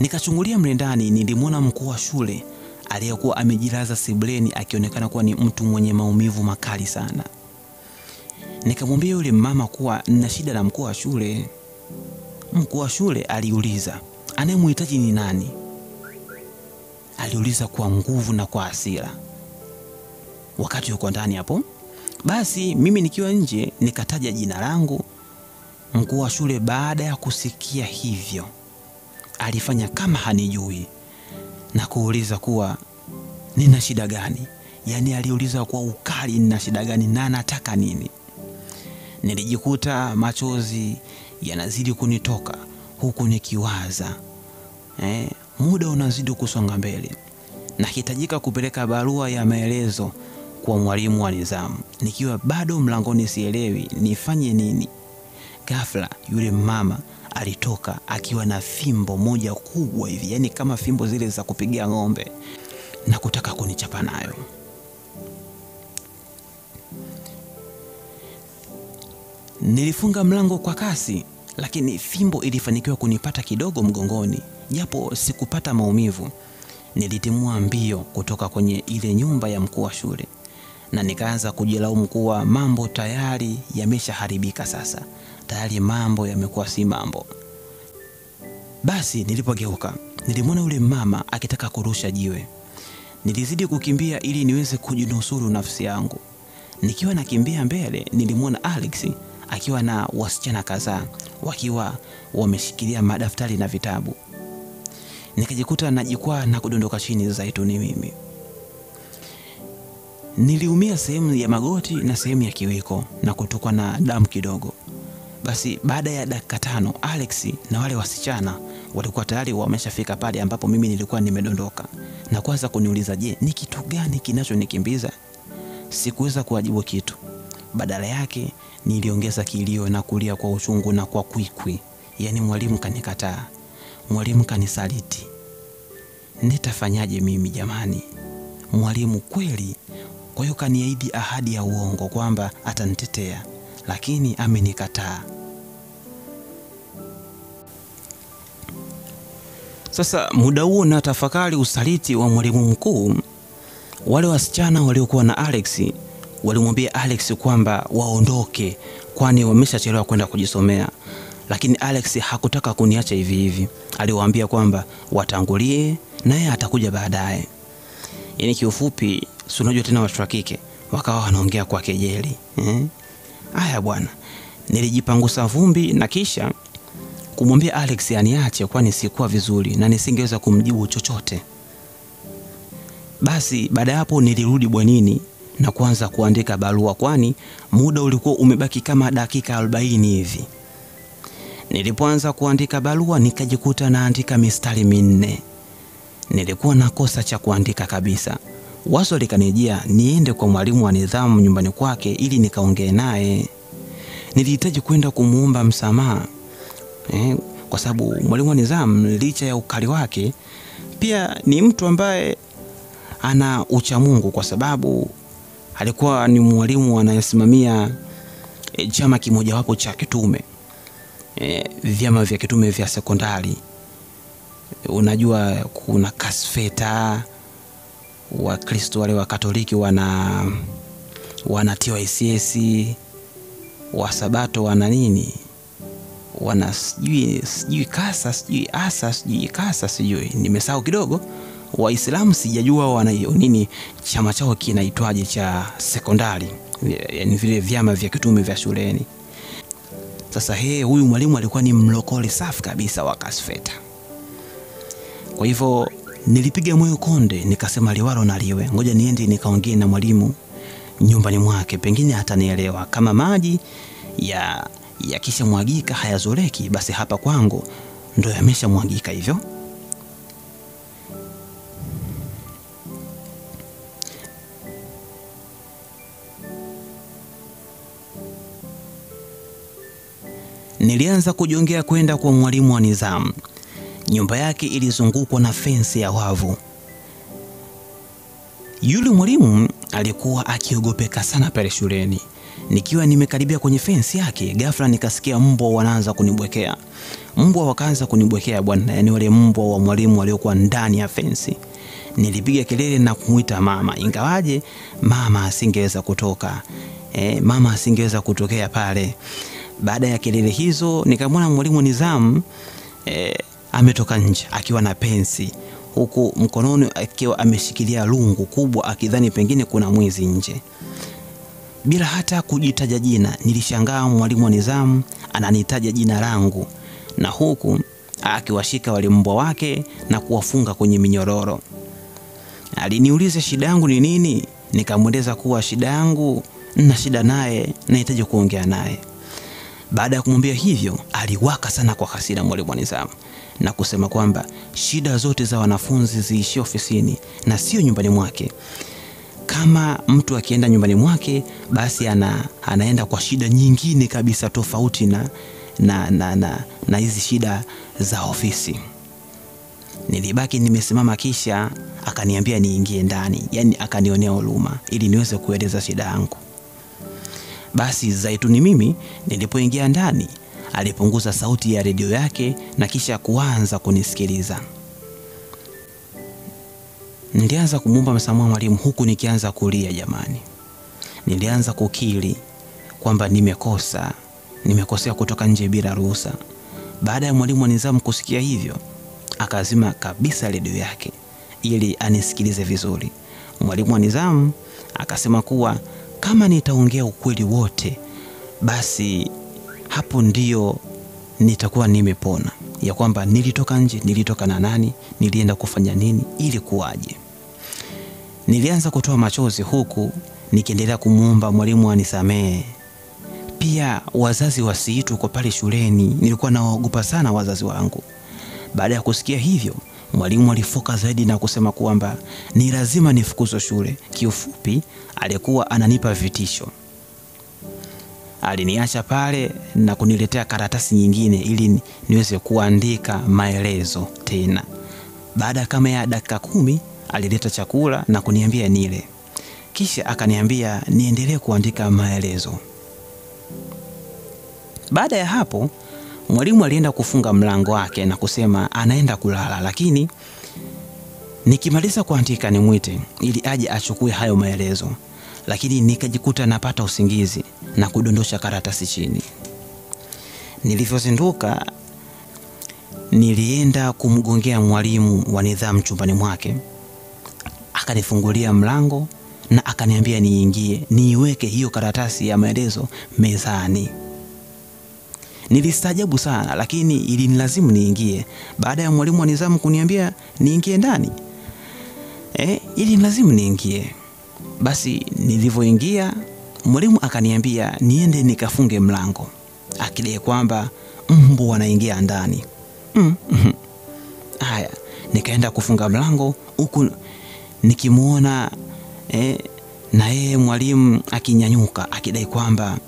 Speaker 1: Nikachungulia mle ndani, nilimwona mkuu wa shule aliyekuwa amejilaza sebuleni akionekana kuwa ni mtu mwenye maumivu makali sana. Nikamwambia yule mama kuwa nina shida na mkuu wa shule. Mkuu wa shule aliuliza, "Anayemhitaji ni nani?" Aliuliza kwa nguvu na kwa hasira. Wakati yuko ndani hapo, basi mimi nikiwa nje nikataja jina langu Mkuu wa shule baada ya kusikia hivyo alifanya kama hanijui na kuuliza kuwa nina shida gani. Yaani aliuliza kwa ukali nina shida gani na nataka nini. Nilijikuta machozi yanazidi kunitoka huku nikiwaza, muda unazidi kusonga mbele. Nahitajika kupeleka barua ya maelezo kwa mwalimu wa nidhamu. Nikiwa bado mlangoni sielewi nifanye nini. Ghafla yule mama alitoka akiwa na fimbo moja kubwa hivi, yani kama fimbo zile za kupigia ng'ombe, na kutaka kunichapa nayo. Nilifunga mlango kwa kasi, lakini fimbo ilifanikiwa kunipata kidogo mgongoni, japo sikupata maumivu. Nilitimua mbio kutoka kwenye ile nyumba ya mkuu wa shule na nikaanza kujilaumu kuwa mambo tayari yameshaharibika sasa. Tayari mambo yamekuwa si mambo. Basi nilipogeuka, nilimwona yule mama akitaka kurusha jiwe. Nilizidi kukimbia ili niweze kujinusuru nafsi yangu. Nikiwa nakimbia mbele, nilimwona Alex akiwa na wasichana kadhaa wakiwa wameshikilia madaftari na vitabu. Nikajikuta najikwaa na kudondoka chini zaituni mimi. Niliumia sehemu ya magoti na sehemu ya kiwiko na kutokwa na damu kidogo. Basi baada ya dakika 5 Alex na wale wasichana walikuwa tayari wameshafika pale ambapo mimi nilikuwa nimedondoka na kuanza kuniuliza, je, ni kitu gani kinachonikimbiza? Sikuweza kuwajibu kitu. Badala yake niliongeza kilio na kulia kwa uchungu na kwa kwikwi. Yaani mwalimu kanikataa. Mwalimu kanisaliti. Nitafanyaje mimi jamani? Mwalimu kweli. Kwa hiyo kaniahidi ahadi ya uongo kwamba atanitetea, lakini amenikataa. Sasa muda huo na tafakari usaliti wa mwalimu mkuu, wale wasichana waliokuwa na Alex walimwambia Alex kwamba waondoke kwani wameshachelewa kwenda kujisomea. Lakini Alex hakutaka kuniacha hivi hivi. Aliwaambia kwamba watangulie naye atakuja baadaye. Yaani kiufupi, si unajua tena watu wa kike wakawa wanaongea kwa kejeli. Haya bwana. Nilijipangusa vumbi na kisha kumwambia Alex aniache kwani sikuwa vizuri na nisingeweza kumjibu chochote. Basi baada hapo nilirudi bwenini na kuanza kuandika barua kwani muda ulikuwa umebaki kama dakika 40 hivi. Nilipoanza kuandika barua nikajikuta naandika mistari 4. Nilikuwa nakosa cha kuandika kabisa. Wazo likanijia niende kwa mwalimu wa nidhamu nyumbani kwake ili nikaongee naye. Nilihitaji kwenda kumuomba msamaha. Kwa sababu mwalimu wa nidhamu licha ya ukali wake pia ni mtu ambaye ana ucha Mungu, kwa sababu alikuwa ni mwalimu anayesimamia chama kimoja wapo cha kitume. Vyama vya kitume vya sekondari. Unajua kuna Kasfeta, wa Kristo wale wa Katoliki wana TYCS, wa Sabato wana nini? Wana sijui kasa, sijui asa, sijui kasa, sijui. Nimesahau kidogo. Waislamu sijajua wana nini chama chao kinaitwaje cha sekondari. Yaani vile vyama vya kitume vya shuleni. Sasa huyu mwalimu alikuwa ni mlokole safi kabisa wa Kasfeta. Kwa hivyo nilipiga moyo konde nikasema liwalo na liwe. Ngoja niende nikaongee na mwalimu nyumbani mwake, pengine atanielewa. Kama maji ya kisha mwagika hayazoleki, basi hapa kwangu ndio yamesha mwagika hivyo. Nilianza kujiongea kwenda kwa mwalimu wa nidhamu. Nyumba yake ilizungukwa na fence ya wavu. Yule mwalimu alikuwa akiogopeka sana pale shuleni. Nikiwa nimekaribia kwenye fence yake, ghafla nikasikia mbwa wanaanza kunibwekea. Mbwa wakaanza kunibwekea bwana, yani wale mbwa wa mwalimu waliokuwa ndani ya fence. Nilipiga kelele na kumuita mama, ingawaje mama asingeweza kutoka. Mama asingeweza kutokea pale. Baada ya kelele hizo nikamwona mwalimu nidhamu ametoka nje akiwa na pensi, huku mkononi akiwa ameshikilia lungu kubwa akidhani pengine kuna mwizi nje. Bila hata kujitaja jina, nilishangaa mwalimu wa nidhamu ananitaja jina langu, na huku akiwashika wale mbwa wake na kuwafunga kwenye minyororo. Aliniuliza shida yangu ni nini? Nikamweleza kuwa shida yangu, na shida naye, nahitaji kuongea naye. Baada ya kumwambia hivyo, aliwaka sana kwa hasira mwalimu wa nidhamu na kusema kwamba shida zote za wanafunzi ziishie ofisini na sio nyumbani mwake. Kama mtu akienda nyumbani mwake, basi anaenda kwa shida nyingine kabisa tofauti na hizi shida za ofisi. Nilibaki nimesimama, kisha akaniambia niingie ndani, yani akanionea huruma ili niweze kueleza shida yangu. Basi Zaituni mimi nilipoingia ndani, alipunguza sauti ya redio yake na kisha kuanza kunisikiliza. Nilianza kumwomba msamaha mwalimu, huku nikianza kulia jamani. Nilianza kukiri kwamba nimekosea kutoka nje bila ruhusa. Baada ya mwalimu wa nidhamu kusikia hivyo, akazima kabisa redio yake ili anisikilize vizuri. Mwalimu wa nidhamu akasema kuwa kama nitaongea ukweli wote, basi hapo ndio nitakuwa nimepona, ya kwamba nilitoka nje, nilitoka na nani, nilienda kufanya nini, ili kuwaje. Nilianza kutoa machozi huku nikiendelea kumuomba mwalimu anisamehe. Pia wazazi wasiitwe kwa pale shuleni, nilikuwa naogopa sana wazazi wangu. Baada ya kusikia hivyo, mwalimu alifoka zaidi na kusema kwamba ni lazima nifukuzwe shule. Kiufupi, alikuwa ananipa vitisho. Aliniacha pale na kuniletea karatasi nyingine ili niweze kuandika maelezo tena. Baada kama ya dakika 10, alileta chakula na kuniambia nile. Kisha akaniambia niendelee kuandika maelezo. Baada ya hapo, mwalimu alienda kufunga mlango wake na kusema anaenda kulala, lakini nikimaliza kuandika nimwite ili aje achukue hayo maelezo. Lakini nikajikuta napata usingizi na kudondosha karatasi chini. Nilivyozinduka, nilienda kumgongea mwalimu wa nidhamu chumbani mwake. Akanifungulia mlango na akaniambia niingie, niiweke hiyo karatasi ya maelezo mezani. Nilistaajabu sana, lakini ilinilazimu niingie. Baada ya mwalimu wa nidhamu kuniambia niingie ndani, ilinilazimu niingie. Basi nilivyoingia, mwalimu akaniambia niende nikafunge mlango, akidai kwamba mbwa wanaingia ndani. Haya, nikaenda kufunga mlango huku nikimuona na yeye mwalimu akinyanyuka akidai kwamba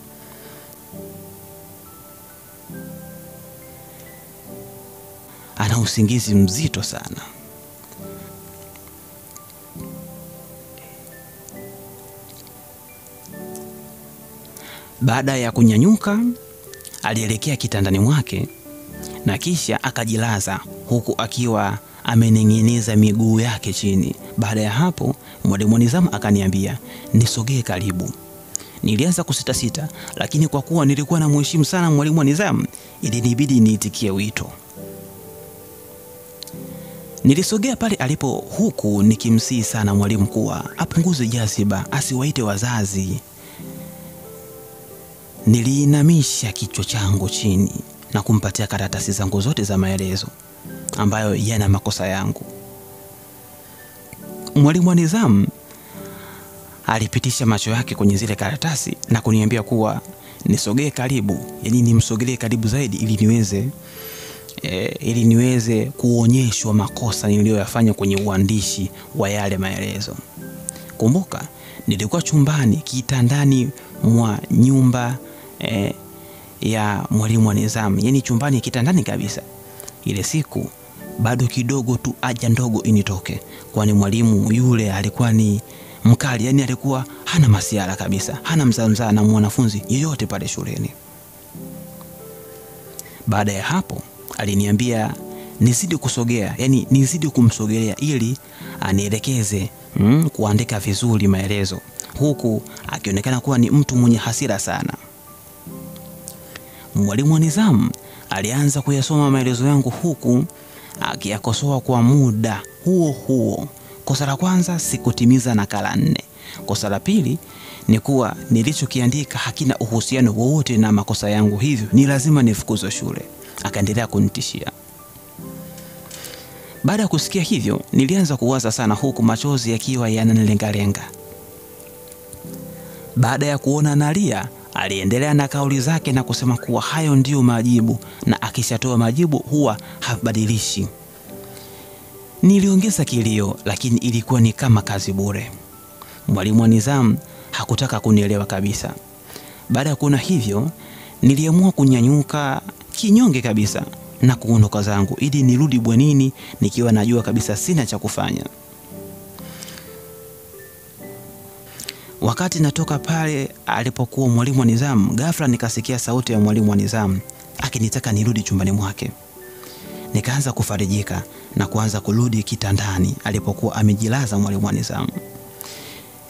Speaker 1: ana usingizi mzito sana. Baada ya kunyanyuka, alielekea kitandani mwake na kisha akajilaza huku akiwa amening'iniza miguu yake chini. Baada ya hapo, mwalimu wa nidhamu akaniambia nisogee karibu. Nilianza kusita, lakini kwa kuwa nilikuwa na mheshimu sana mwalimu wa nidhamu, ilinibidi niitikie wito. Nilisogea pale alipo huku nikimsihi sana mwalimu kuwa apunguze jaziba, asiwaite wazazi. Niliinamisha kichwa changu chini na kumpatia karatasi zangu zote za maelezo ambayo yana makosa yangu. Mwalimu wa nidhamu alipitisha macho yake kwenye zile karatasi na kuniambia kuwa nisogee karibu, yani nimsogelee karibu zaidi ili niweze kuonyeshwa makosa niliyoyafanya kwenye uandishi wa yale maelezo. Kumbuka, nilikuwa chumbani kitandani mwa nyumba ya mwalimu wa nidhamu, yani chumbani kitandani kabisa. Ile siku bado kidogo tu aja ndogo initoke, kwani mwalimu yule alikuwa ni mkali, yani alikuwa hana masiara kabisa, hana mzaa na mwanafunzi yeyote pale shuleni. Baada ya hapo aliniambia nizidi kusogea, yani nizidi kumsogelea ili anielekeze kuandika vizuri maelezo, huku akionekana kuwa ni mtu mwenye hasira sana. Mwalimu wa nidhamu alianza kuyasoma maelezo yangu huku akiyakosoa kwa muda huo Kosa la kwanza, sikutimiza nakala 4. Kosa la pili ni kuwa nilichokiandika hakina uhusiano wowote na makosa yangu, hivyo ni lazima nifukuzwe shule. Akaendelea kunitishia. Baada ya kusikia hivyo, nilianza kuwaza sana, huku machozi yakiwa yananilengalenga. Baada ya kuona nalia, aliendelea na kauli zake na kusema kuwa hayo ndiyo majibu, na akishatoa majibu huwa habadilishi. Niliongeza kilio, lakini ilikuwa ni kama kazi bure. Mwalimu wa nidhamu hakutaka kunielewa kabisa. Baada ya kuona hivyo, niliamua kunyanyuka kinyonge kabisa na kuondoka zangu ili nirudi bwenini nikiwa najua kabisa sina cha kufanya. Wakati natoka pale alipokuwa mwalimu wa nidhamu, ghafla nikasikia sauti ya mwalimu wa nidhamu akinitaka nirudi chumbani mwake. Nikaanza kufarijika na kuanza kurudi kitandani alipokuwa amejilaza mwalimu wa nidhamu.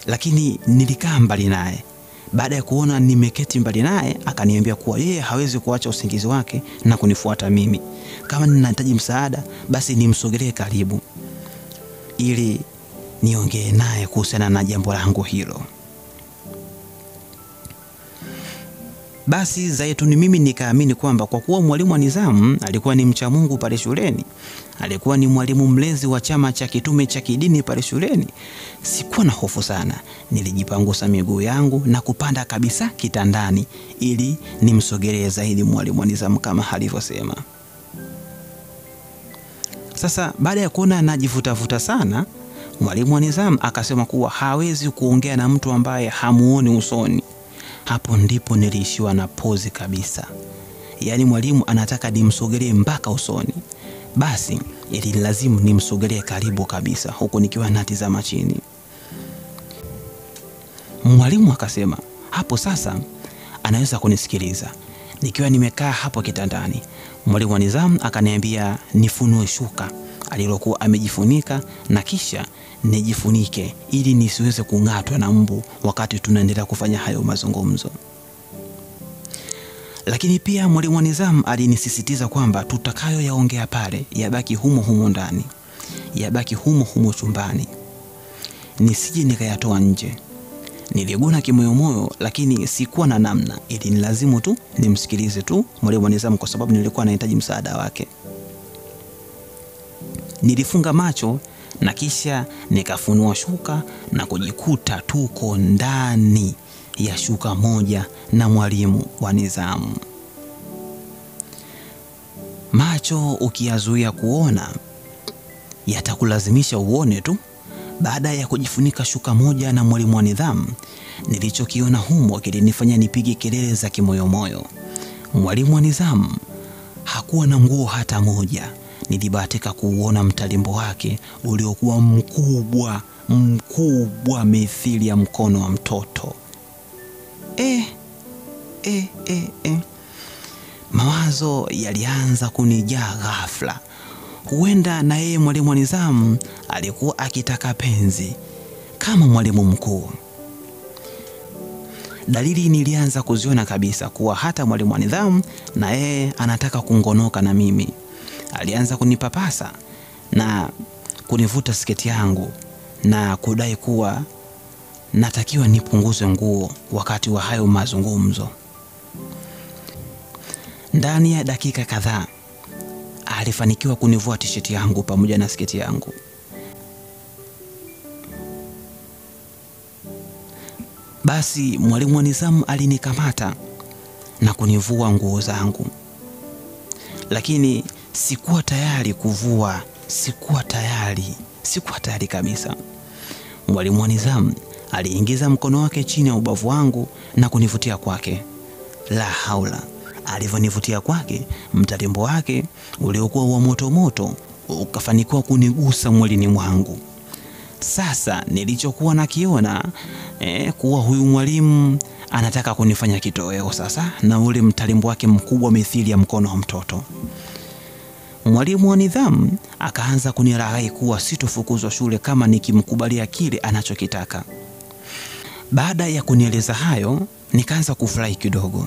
Speaker 1: Lakini nilikaa mbali naye. Baada ya kuona nimeketi mbali naye, akaniambia kuwa yeye hawezi kuacha usingizi wake na kunifuata mimi. Kama ninahitaji msaada, basi nimsogelee karibu ili niongee naye kuhusiana na jambo langu hilo. Basi zaituni mimi nikaamini kwamba kwa kuwa mwalimu wa nidhamu alikuwa ni mcha Mungu pale shuleni, alikuwa ni mwalimu mlezi wa chama cha kitume cha kidini pale shuleni, sikuwa na hofu sana. Nilijipangusa miguu yangu na kupanda kabisa kitandani ili nimsogelee zaidi mwalimu wa nidhamu kama alivyosema. Sasa baada ya kuona najivutavuta sana, mwalimu wa nidhamu akasema kuwa hawezi kuongea na mtu ambaye hamuoni usoni. Hapo ndipo nilishiwa na pozi kabisa. Yaani mwalimu anataka nimsogelee mpaka usoni. Basi ili lazima nimsogelee karibu kabisa huku nikiwa natizama chini. Mwalimu akasema hapo sasa anaweza kunisikiliza. Nikiwa nimekaa hapo kitandani, mwalimu wa nidhamu akaniambia nifunue shuka alilokuwa amejifunika na kisha nijifunike ili nisiweze kung'atwa na mbu wakati tunaendelea kufanya hayo mazungumzo. Lakini pia mwalimu wa nidhamu alinisisitiza kwamba tutakayo yaongea pale yabaki humo humo ndani, yabaki humo humo chumbani, nisije nikayatoa nje. Niliguna kimoyomoyo, lakini sikuwa na namna, ili nilazimu tu nimsikilize tu mwalimu wa nidhamu kwa sababu nilikuwa nahitaji msaada wake. Nilifunga macho na kisha nikafunua shuka na kujikuta tuko ndani ya shuka moja na mwalimu wa nidhamu. Macho ukiyazuia kuona yatakulazimisha uone tu. Baada ya kujifunika shuka moja na mwalimu wa nidhamu, nilichokiona humo kilinifanya nipige kelele za kimoyomoyo. Mwalimu wa nidhamu hakuwa na nguo hata moja. Nilibahatika kuuona mtalimbo wake uliokuwa mkubwa mithili ya mkono wa mtoto. Mawazo yalianza kunijaa ghafla. Huenda na yeye mwalimu wa nidhamu alikuwa akitaka penzi kama mwalimu mkuu. Dalili nilianza kuziona kabisa kuwa hata mwalimu wa nidhamu na yeye anataka kungonoka na mimi. Alianza kunipapasa na kunivuta sketi yangu na kudai kuwa natakiwa nipunguze nguo wakati wa hayo mazungumzo. Ndani ya dakika kadhaa alifanikiwa kunivua t-shirt yangu pamoja na sketi yangu. Basi mwalimu wa nidhamu alinikamata na kunivua nguo zangu. Lakini sikuwa tayari kuvua, sikuwa tayari kabisa. Mwalimu wa nidhamu aliingiza mkono wake chini ya ubavu wangu na kunivutia kwake. La haula, alivyonivutia kwake, mtalimbo wake uliokuwa wa moto moto ukafanikiwa kunigusa mwilini mwangu. Sasa nilichokuwa nakiona kuwa huyu mwalimu anataka kunifanya kitoweo sasa na ule mtalimbo wake mkubwa mithili ya mkono wa mtoto. Mwalimu wa nidhamu akaanza kunilaghai kuwa sitofukuzwa shule kama nikimkubalia kile anachokitaka. Baada ya kunieleza hayo, nikaanza kufurahi kidogo.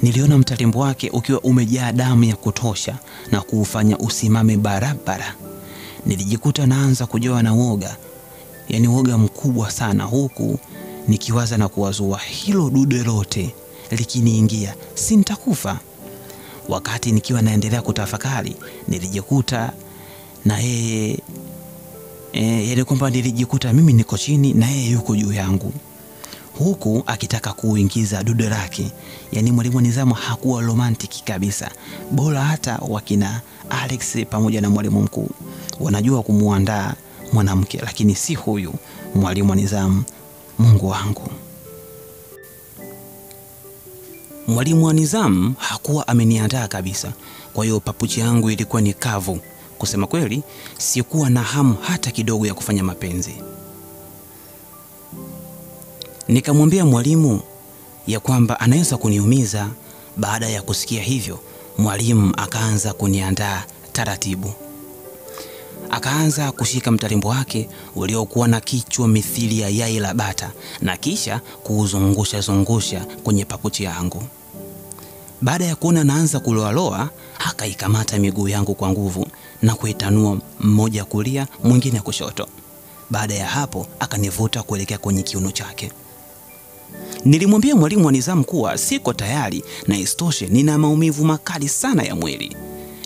Speaker 1: Niliona mtalimbo wake ukiwa umejaa damu ya kutosha na kuufanya usimame barabara. nilijikuta naanza kujawa na woga, yaani woga mkubwa sana, huku nikiwaza na kuwazua hilo dude lote likiniingia si nitakufa. Wakati nikiwa naendelea kutafakari, nilijikuta na yeye yaani kwamba nilijikuta mimi niko chini na yeye yuko juu yangu, huku akitaka kuingiza dude lake. Yaani mwalimu wa nidhamu hakuwa romantic kabisa. Bora hata wakina Alex pamoja na mwalimu mkuu wanajua kumuandaa mwanamke, lakini si huyu mwalimu wa nidhamu. Mungu wangu. Mwalimu wa nidhamu hakuwa ameniandaa kabisa. Kwa hiyo papuchi yangu ilikuwa ni kavu. Kusema kweli, sikuwa na hamu hata kidogo ya kufanya mapenzi. Nikamwambia mwalimu ya kwamba anaweza kuniumiza. Baada ya kusikia hivyo, mwalimu akaanza kuniandaa taratibu. Akaanza kushika mtalimbo wake uliokuwa na kichwa mithili ya yai la bata na kisha kuuzungusha kwenye papuchi yangu. Baada ya kuona naanza kuloaloa, akaikamata miguu yangu kwa nguvu na kuitanua, mmoja kulia mwingine kushoto. Baada ya hapo akanivuta kuelekea kwenye kiuno chake. Nilimwambia mwalimu wa nidhamu kuwa siko tayari na isitoshe nina maumivu makali sana ya mwili.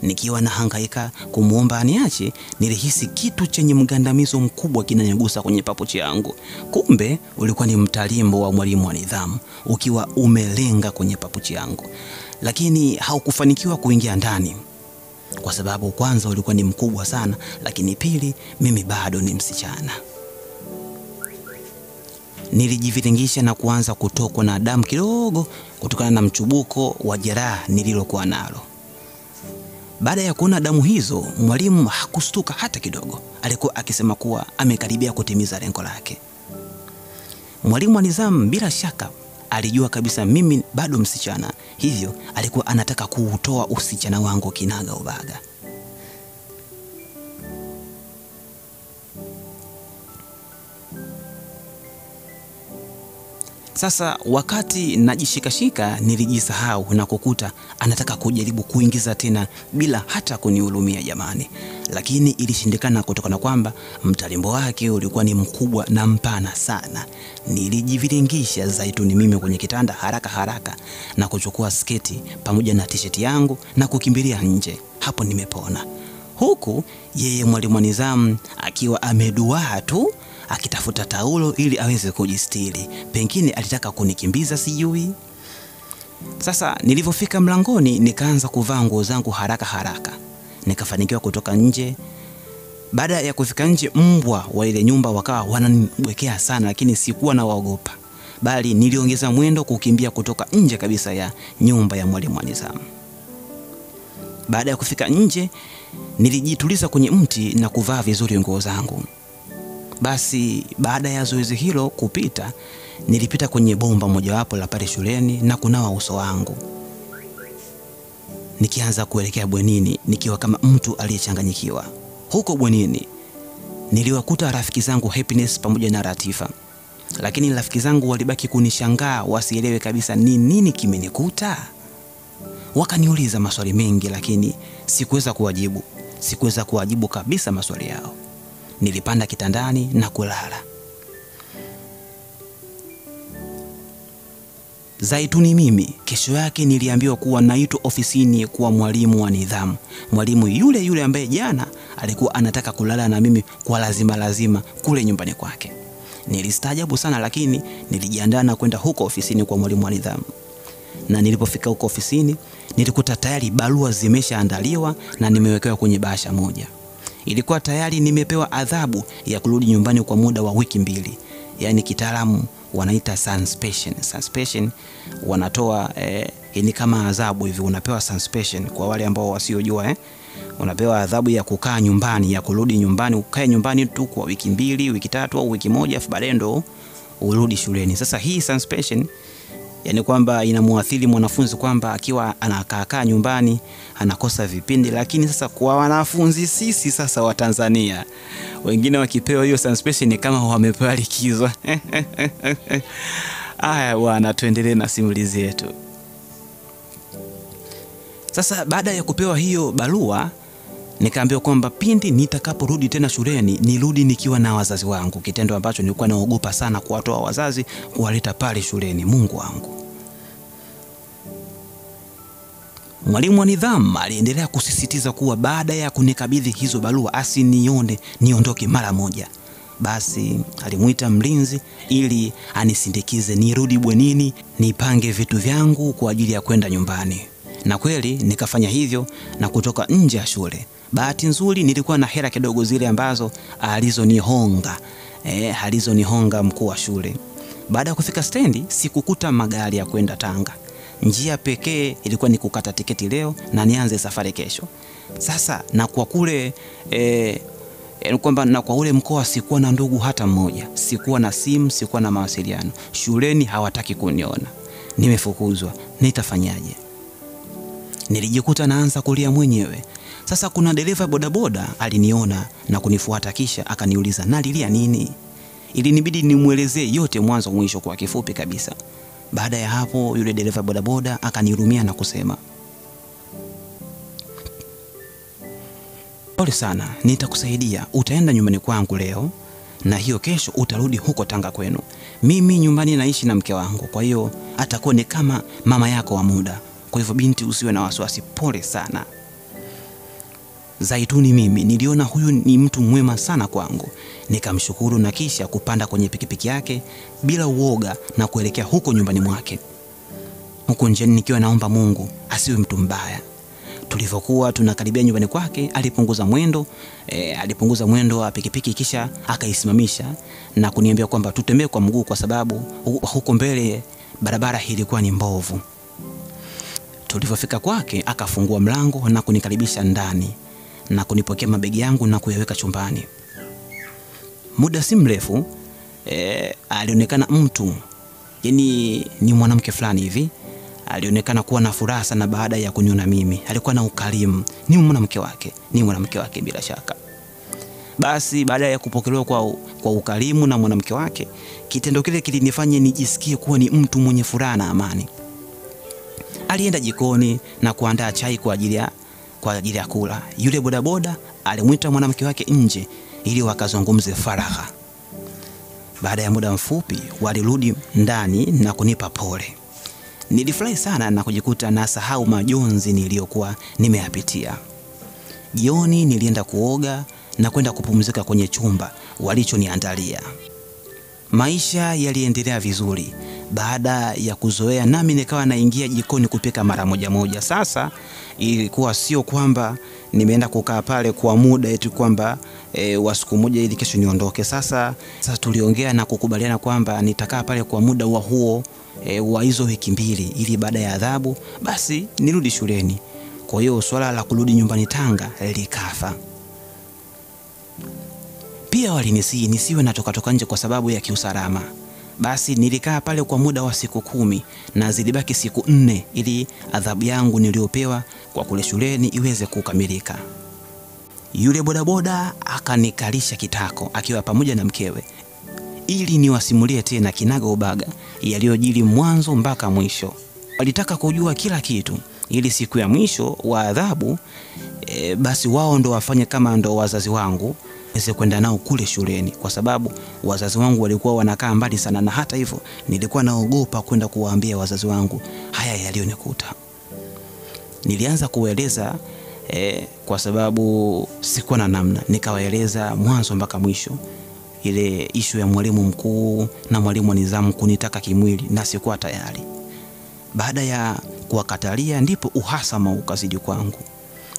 Speaker 1: Nikiwa nahangaika kumuomba aniache, nilihisi kitu chenye mgandamizo mkubwa kinanigusa kwenye papuchi yangu. Kumbe ulikuwa ni mtalimbo wa mwalimu wa nidhamu ukiwa umelenga kwenye papuchi yangu. Lakini haukufanikiwa kuingia ndani kwa sababu kwanza ulikuwa ni mkubwa sana, lakini pili mimi bado ni msichana. Nilijiviringisha na kuanza kutokwa na damu kidogo kutokana na mchubuko wa jeraha nililokuwa nalo. Baada ya kuona damu hizo, mwalimu hakustuka hata kidogo. Alikuwa akisema kuwa amekaribia kutimiza lengo lake. Mwalimu wa nidhamu bila shaka alijua kabisa mimi bado msichana, hivyo alikuwa anataka kuutoa usichana wangu kinaga ubaga. Sasa wakati najishikashika, nilijisahau na kukuta anataka kujaribu kuingiza tena bila hata kunihurumia jamani. Lakini ilishindikana kutokana kwamba mtalimbo wake ulikuwa ni mkubwa na mpana sana. Nilijiviringisha zaituni mimi kwenye kitanda haraka na kuchukua sketi pamoja na t-shirt yangu na kukimbilia nje. Hapo nimepona. Huku yeye mwalimu wa nidhamu akiwa ameduaa tu akitafuta taulo ili aweze kujistiri. Pengine alitaka kunikimbiza sijui. Sasa nilipofika mlangoni nikaanza kuvaa nguo zangu haraka. Nikafanikiwa kutoka nje. Baada ya kufika nje, mbwa wa ile nyumba wakawa wananibwekea sana, lakini sikuwa na waogopa. Bali niliongeza mwendo kukimbia kutoka nje kabisa ya nyumba ya mwalimu wa nidhamu. Baada ya kufika nje, nilijituliza kwenye mti na kuvaa vizuri nguo zangu. Basi baada ya zoezi hilo kupita, nilipita kwenye bomba mojawapo la pale shuleni na kunawa uso wangu. Nikianza kuelekea bwenini nikiwa kama mtu aliyechanganyikiwa. Huko bwenini niliwakuta rafiki zangu Happiness pamoja na Latifa. Lakini rafiki zangu walibaki kunishangaa, wasielewe kabisa ni nini kimenikuta. Wakaniuliza maswali mengi lakini sikuweza kuwajibu kabisa maswali yao. Nilipanda kitandani na kulala. Zaituni mimi, kesho yake niliambiwa kuwa naitwa ofisini kwa mwalimu wa nidhamu. Mwalimu yule ambaye jana alikuwa anataka kulala na mimi kwa lazima kule nyumbani kwake. Nilistaajabu sana lakini nilijiandaa na kwenda huko ofisini kwa mwalimu wa nidhamu. Na nilipofika huko ofisini, nilikuta tayari barua zimeshaandaliwa na nimewekewa kwenye bahasha moja. Ilikuwa tayari nimepewa adhabu ya kurudi nyumbani kwa muda wa wiki 2. Yaani kitaalamu wanaita suspension. Suspension wanatoa ni kama adhabu hivi, unapewa suspension kwa wale ambao wasiojua unapewa adhabu ya kukaa nyumbani, ya kurudi nyumbani, ukae nyumbani tu kwa wiki 2, wiki 3 au wiki 1 afu baadaye ndo urudi shuleni. Sasa hii suspension yani kwamba inamuathiri mwanafunzi kwamba akiwa anakaa nyumbani anakosa vipindi. Lakini sasa kwa wanafunzi sisi sasa wa Tanzania, wengine wakipewa hiyo suspension ni kama wamepewa likizo. Haya bwana, tuendelee na simulizi yetu. Sasa baada ya kupewa hiyo barua Nikaambiwa kwamba pindi nitakaporudi tena shuleni nirudi nikiwa na wazazi wangu, kitendo ambacho nilikuwa naogopa sana kuwatoa wazazi kuwaleta pale shuleni. Mungu wangu. Mwalimu wa nidhamu aliendelea kusisitiza kuwa baada ya kunikabidhi hizo barua asinione niondoke mara moja. Basi alimuita mlinzi ili anisindikize nirudi bwenini nipange vitu vyangu kwa ajili ya kwenda nyumbani. Na kweli nikafanya hivyo na kutoka nje ya shule. Bahati nzuri nilikuwa na hela kidogo zile ambazo alizonihonga mkuu wa shule. Baada ya kufika stendi sikukuta magari ya kwenda Tanga. Njia pekee ilikuwa ni kukata tiketi leo na nianze safari kesho. Sasa na kwa kule kwamba na kwa ule mkoa sikuwa na ndugu hata mmoja, sikuwa na simu, sikuwa na mawasiliano. Shuleni hawataki kuniona. Nimefukuzwa. Nitafanyaje? Nilijikuta naanza kulia mwenyewe. Sasa kuna dereva bodaboda aliniona na kunifuata kisha akaniuliza nalilia nini? Ilinibidi nimuelezee yote mwanzo mwisho kwa kifupi kabisa. Baada ya hapo yule dereva bodaboda akanihurumia na kusema, pole sana, nitakusaidia. Utaenda nyumbani kwangu leo na hiyo kesho utarudi huko Tanga kwenu. Mimi nyumbani naishi na mke wangu, kwa hiyo atakuwa ni kama mama yako wa muda. Kwa hivyo binti, usiwe na wasiwasi, pole sana. Zaituni mimi niliona huyu ni mtu mwema sana kwangu. Nikamshukuru na kisha kupanda kwenye pikipiki yake bila uoga na kuelekea huko nyumbani mwake. Huko njiani nikiwa naomba Mungu asiwe mtu mbaya. Tulivyokuwa tunakaribia nyumbani kwake alipunguza mwendo wa pikipiki kisha akaisimamisha na kuniambia kwamba tutembee kwa mguu kwa sababu huko mbele barabara ilikuwa ni mbovu. Tulipofika kwake akafungua mlango na kunikaribisha ndani na kunipokea mabegi yangu na kuyaweka chumbani. Muda si mrefu alionekana mtu, yani ni mwanamke fulani hivi, alionekana kuwa na furaha sana baada ya kuniona mimi. Alikuwa na ukarimu. Ni mwanamke wake bila shaka. Basi baada ya kupokelewa kwa ukarimu na mwanamke wake, kitendo kile kilinifanya nijisikie kuwa ni mtu mwenye furaha na amani. Alienda jikoni na kuandaa chai kwa ajili ya kula. Yule bodaboda alimuita mwanamke wake nje ili wakazungumze faragha. Baada ya muda mfupi walirudi ndani na kunipa pole. Nilifurahi sana na kujikuta na sahau majonzi niliyokuwa nimeyapitia. Jioni nilienda kuoga na kwenda kupumzika kwenye chumba walichoniandalia. Maisha yaliendelea vizuri. Baada ya kuzoea nami nikawa naingia jikoni kupika mara moja. Sasa ilikuwa sio kwamba nimeenda kukaa pale kwa muda eti kwamba wa siku moja ili kesho niondoke. Sasa tuliongea na kukubaliana kwamba nitakaa pale kwa muda wa huo wa hizo wiki 2 ili baada ya adhabu basi nirudi shuleni. Kwa hiyo swala la kurudi nyumbani Tanga likafa. Pia walinisihi nisiwe natoka nje kwa sababu ya kiusalama. Basi nilikaa pale kwa muda wa siku 10 na zilibaki siku 4 ili adhabu yangu niliyopewa kwa kule shuleni iweze kukamilika. Yule bodaboda akanikalisha kitako akiwa pamoja na mkewe ili niwasimulie tena kinaga ubaga yaliyojiri mwanzo mpaka mwisho. Walitaka kujua kila kitu ili siku ya mwisho wa adhabu basi wao ndo wafanye kama ndo wazazi wangu niweze kwenda nao kule shuleni, kwa sababu wazazi wangu walikuwa wanakaa mbali sana, na hata hivyo nilikuwa naogopa kwenda kuwaambia wazazi wangu haya yaliyonikuta. Nilianza kueleza kwa sababu sikuwa na namna. Nikawaeleza mwanzo mpaka mwisho ile issue ya mwalimu mkuu na mwalimu wa nidhamu kunitaka kimwili na sikuwa tayari. Baada ya kuwakatalia ndipo uhasama ukazidi kwangu.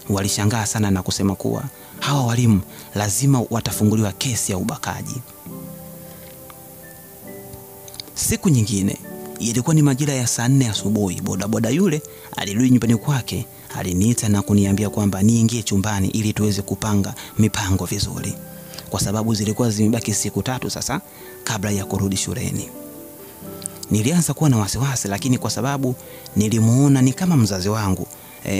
Speaker 1: Walishangaa sana na kusema kuwa hawa walimu lazima watafunguliwa kesi ya ubakaji. Siku nyingine ilikuwa ni majira ya saa 4 asubuhi. Bodaboda yule alirudi nyumbani kwake, aliniita na kuniambia kwamba niingie chumbani ili tuweze kupanga mipango vizuri, kwa sababu zilikuwa zimebaki siku 3 sasa kabla ya kurudi shuleni. Nilianza kuwa na wasiwasi, lakini kwa sababu nilimuona ni kama mzazi wangu,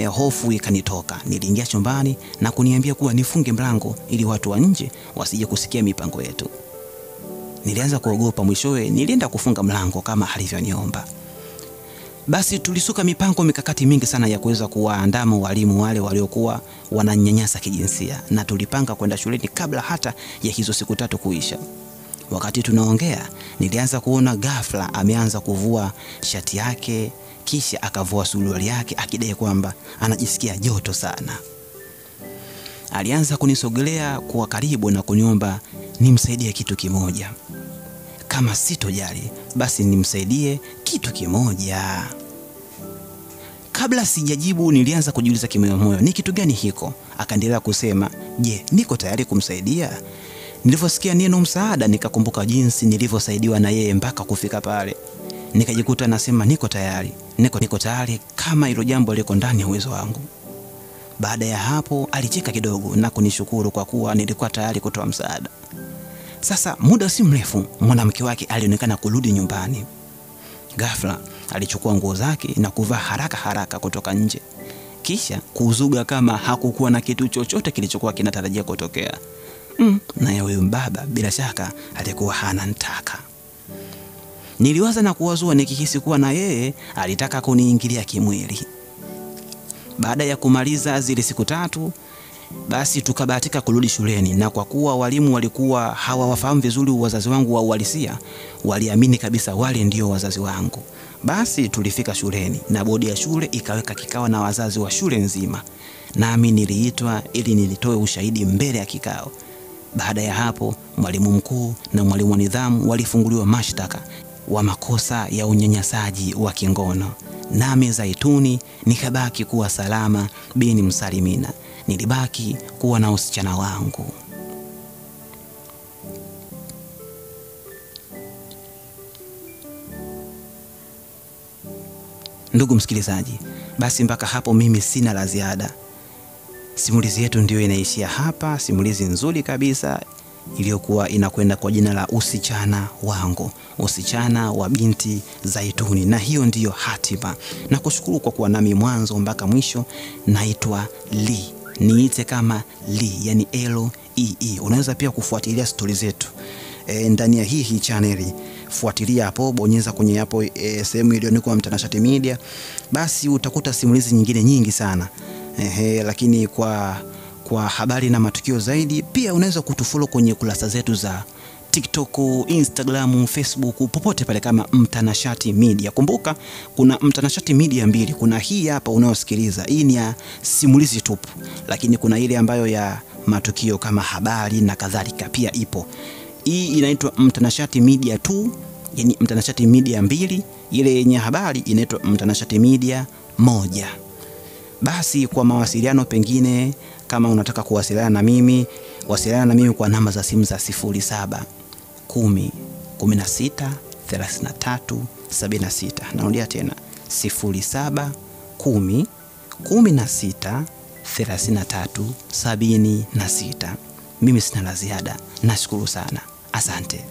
Speaker 1: hofu ikanitoka. Niliingia chumbani na kuniambia kuwa nifunge mlango ili watu wa nje wasije kusikia mipango yetu. Nilianza kuogopa. Mwishowe nilienda kufunga mlango kama alivyoniomba. Basi tulisuka mipango mikakati mingi sana ya kuweza kuwaandama walimu wale waliokuwa wananyanyasa kijinsia, na tulipanga kwenda shuleni kabla hata ya hizo siku 3 kuisha. Wakati tunaongea, nilianza kuona ghafla ameanza kuvua shati yake, kisha akavua suruali yake akidai kwamba anajisikia joto sana. Alianza kunisogelea kwa karibu na kuniomba nimsaidie kitu kimoja. Kama sitojali, basi nimsaidie kitu kimoja. Kabla sijajibu, nilianza kujiuliza kimoyomoyo, ni kitu gani hiko? Akaendelea kusema, "Je, niko tayari kumsaidia?" Nilivyosikia neno msaada, nikakumbuka jinsi nilivyosaidiwa na yeye mpaka kufika pale. Nikajikuta nasema niko tayari. Niko tayari kama hilo jambo liko ndani ya uwezo wangu. Baada ya hapo alicheka kidogo na kunishukuru kwa kuwa nilikuwa tayari kutoa msaada. Sasa muda si mrefu mwanamke wake alionekana kurudi nyumbani. Ghafla alichukua nguo zake na kuvaa haraka kutoka nje. Kisha kuzuga kama hakukuwa na kitu chochote kilichokuwa kinatarajia kutokea. Na huyo mbaba bila shaka alikuwa hananitaka. Niliwaza na kuwazua nikihisi kuwa na yeye alitaka kuniingilia kimwili. Baada ya kumaliza zile siku 3, basi tukabahatika kurudi shuleni, na kwa kuwa walimu walikuwa hawawafahamu vizuri wazazi wangu wa uhalisia, waliamini kabisa wale ndio wazazi wangu. Basi tulifika shuleni na bodi ya shule ikaweka kikao na wazazi wa shule nzima. Nami niliitwa ili nilitoe ushahidi mbele ya kikao. Baada ya hapo, mwalimu mkuu na mwalimu wa nidhamu walifunguliwa mashtaka wa makosa ya unyanyasaji wa kingono. Nami Zaituni nikabaki kuwa salama bini msalimina. Nilibaki kuwa na usichana wangu. Ndugu msikilizaji, basi mpaka hapo mimi sina la ziada. Simulizi yetu ndio inaishia hapa, simulizi nzuri kabisa iliyokuwa inakwenda kwa jina la Usichana Wangu, usichana wa binti Zaituni, na hiyo ndiyo hatima. Na kushukuru kwa kuwa nami mwanzo mpaka mwisho. Naitwa Lee, niite kama Lee, yani L-E-E. Unaweza pia kufuatilia stori zetu ndani ya hii channel. Fuatilia hapo, bonyeza kwenye hapo sehemu iliyoandikwa Mtanashati Media, basi utakuta simulizi nyingine nyingi sana. Lakini kwa habari na matukio zaidi, pia unaweza kutufollow kwenye kurasa zetu za TikTok, Instagram, Facebook, popote pale kama Mtanashati Media. Kumbuka kuna Mtanashati Media 2. Kuna hii hapa unayosikiliza, hii ni ya simulizi tupu, lakini kuna ile ambayo ya matukio kama habari na kadhalika pia ipo. Hii inaitwa Mtanashati Media 2, yani Mtanashati Media 2. Ile yenye habari inaitwa Mtanashati Media 1. Basi kwa mawasiliano pengine kama unataka kuwasiliana na mimi, wasiliana na mimi kwa namba za simu za 07 10 16 33 76. Narudia tena 07 10 16 33 76. Mimi sina la ziada. Nashukuru sana. Asante.